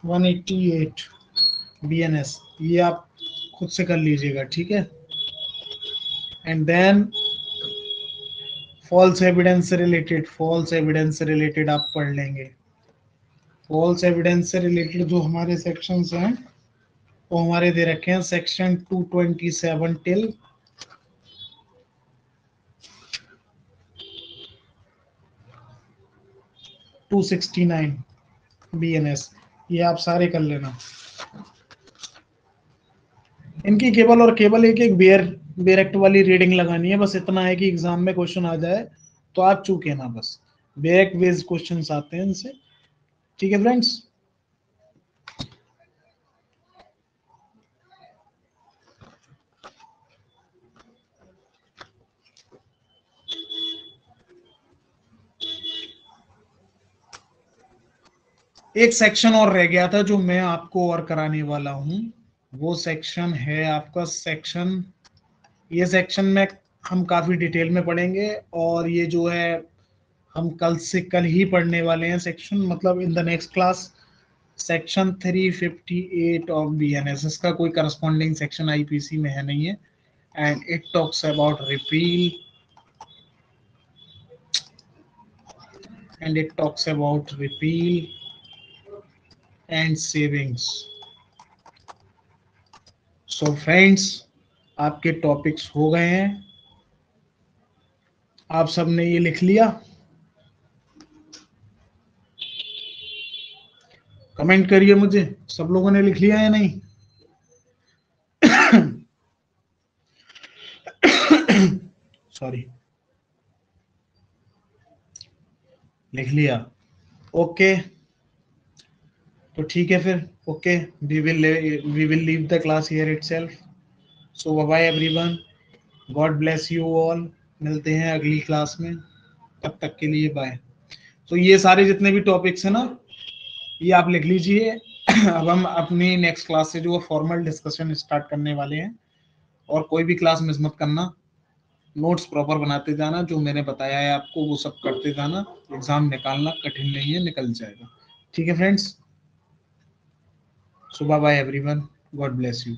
188 बीएनएस, ये आप खुद से कर लीजिएगा, ठीक है। एंड देन फॉल्स एविडेंस से रिलेटेड आप पढ़ लेंगे। फॉल्स एविडेंस से रिलेटेड जो हमारे सेक्शंस हैं वो हमारे दे रखे हैं सेक्शन 227 टिल 269 बीएनएस, ये आप सारे कर लेना। इनकी केवल और केवल एक एक बेरेक्ट वाली रीडिंग लगानी है, बस इतना है कि एग्जाम में क्वेश्चन आ जाए तो आप चूके ना, बस बेरेक्ट बेस्ड क्वेश्चन आते हैं इनसे, ठीक है फ्रेंड्स। एक सेक्शन और रह गया था जो मैं आपको और कराने वाला हूं, वो सेक्शन है आपका सेक्शन, ये सेक्शन में हम काफी डिटेल में पढ़ेंगे, और ये जो है हम कल से कल ही पढ़ने वाले हैं सेक्शन, मतलब in the next class. Section 358 of BNS, इसका कोई करस्पॉन्डिंग सेक्शन आईपीसी में है नहीं है। And it talks about repeal, and it talks about repeal and savings. So friends, आपके टॉपिक्स हो गए हैं, आप सबने ये लिख लिया? कमेंट करिए मुझे, सब लोगों ने लिख लिया या नहीं? सॉरी, लिख लिया। ओके, तो ठीक है फिर। Okay, we will leave the class here itself. So bye bye everyone, God bless you all. मिलते हैं अगली क्लास में, तब तक के लिए बाय। तो ये सारे जितने भी टॉपिक्स हैं ना, ये आप लिख लीजिए। अब हम अपनी नेक्स्ट क्लास से जो फॉर्मल डिस्कशन स्टार्ट करने वाले हैं, और कोई भी क्लास मिस मत करना। नोट्स प्रॉपर बनाते जाना, जो मैंने बताया है आपको वो सब करते जाना। एग्जाम निकालना कठिन नहीं है, निकल जाएगा। ठीक है friends, so bye bye everyone, God bless you.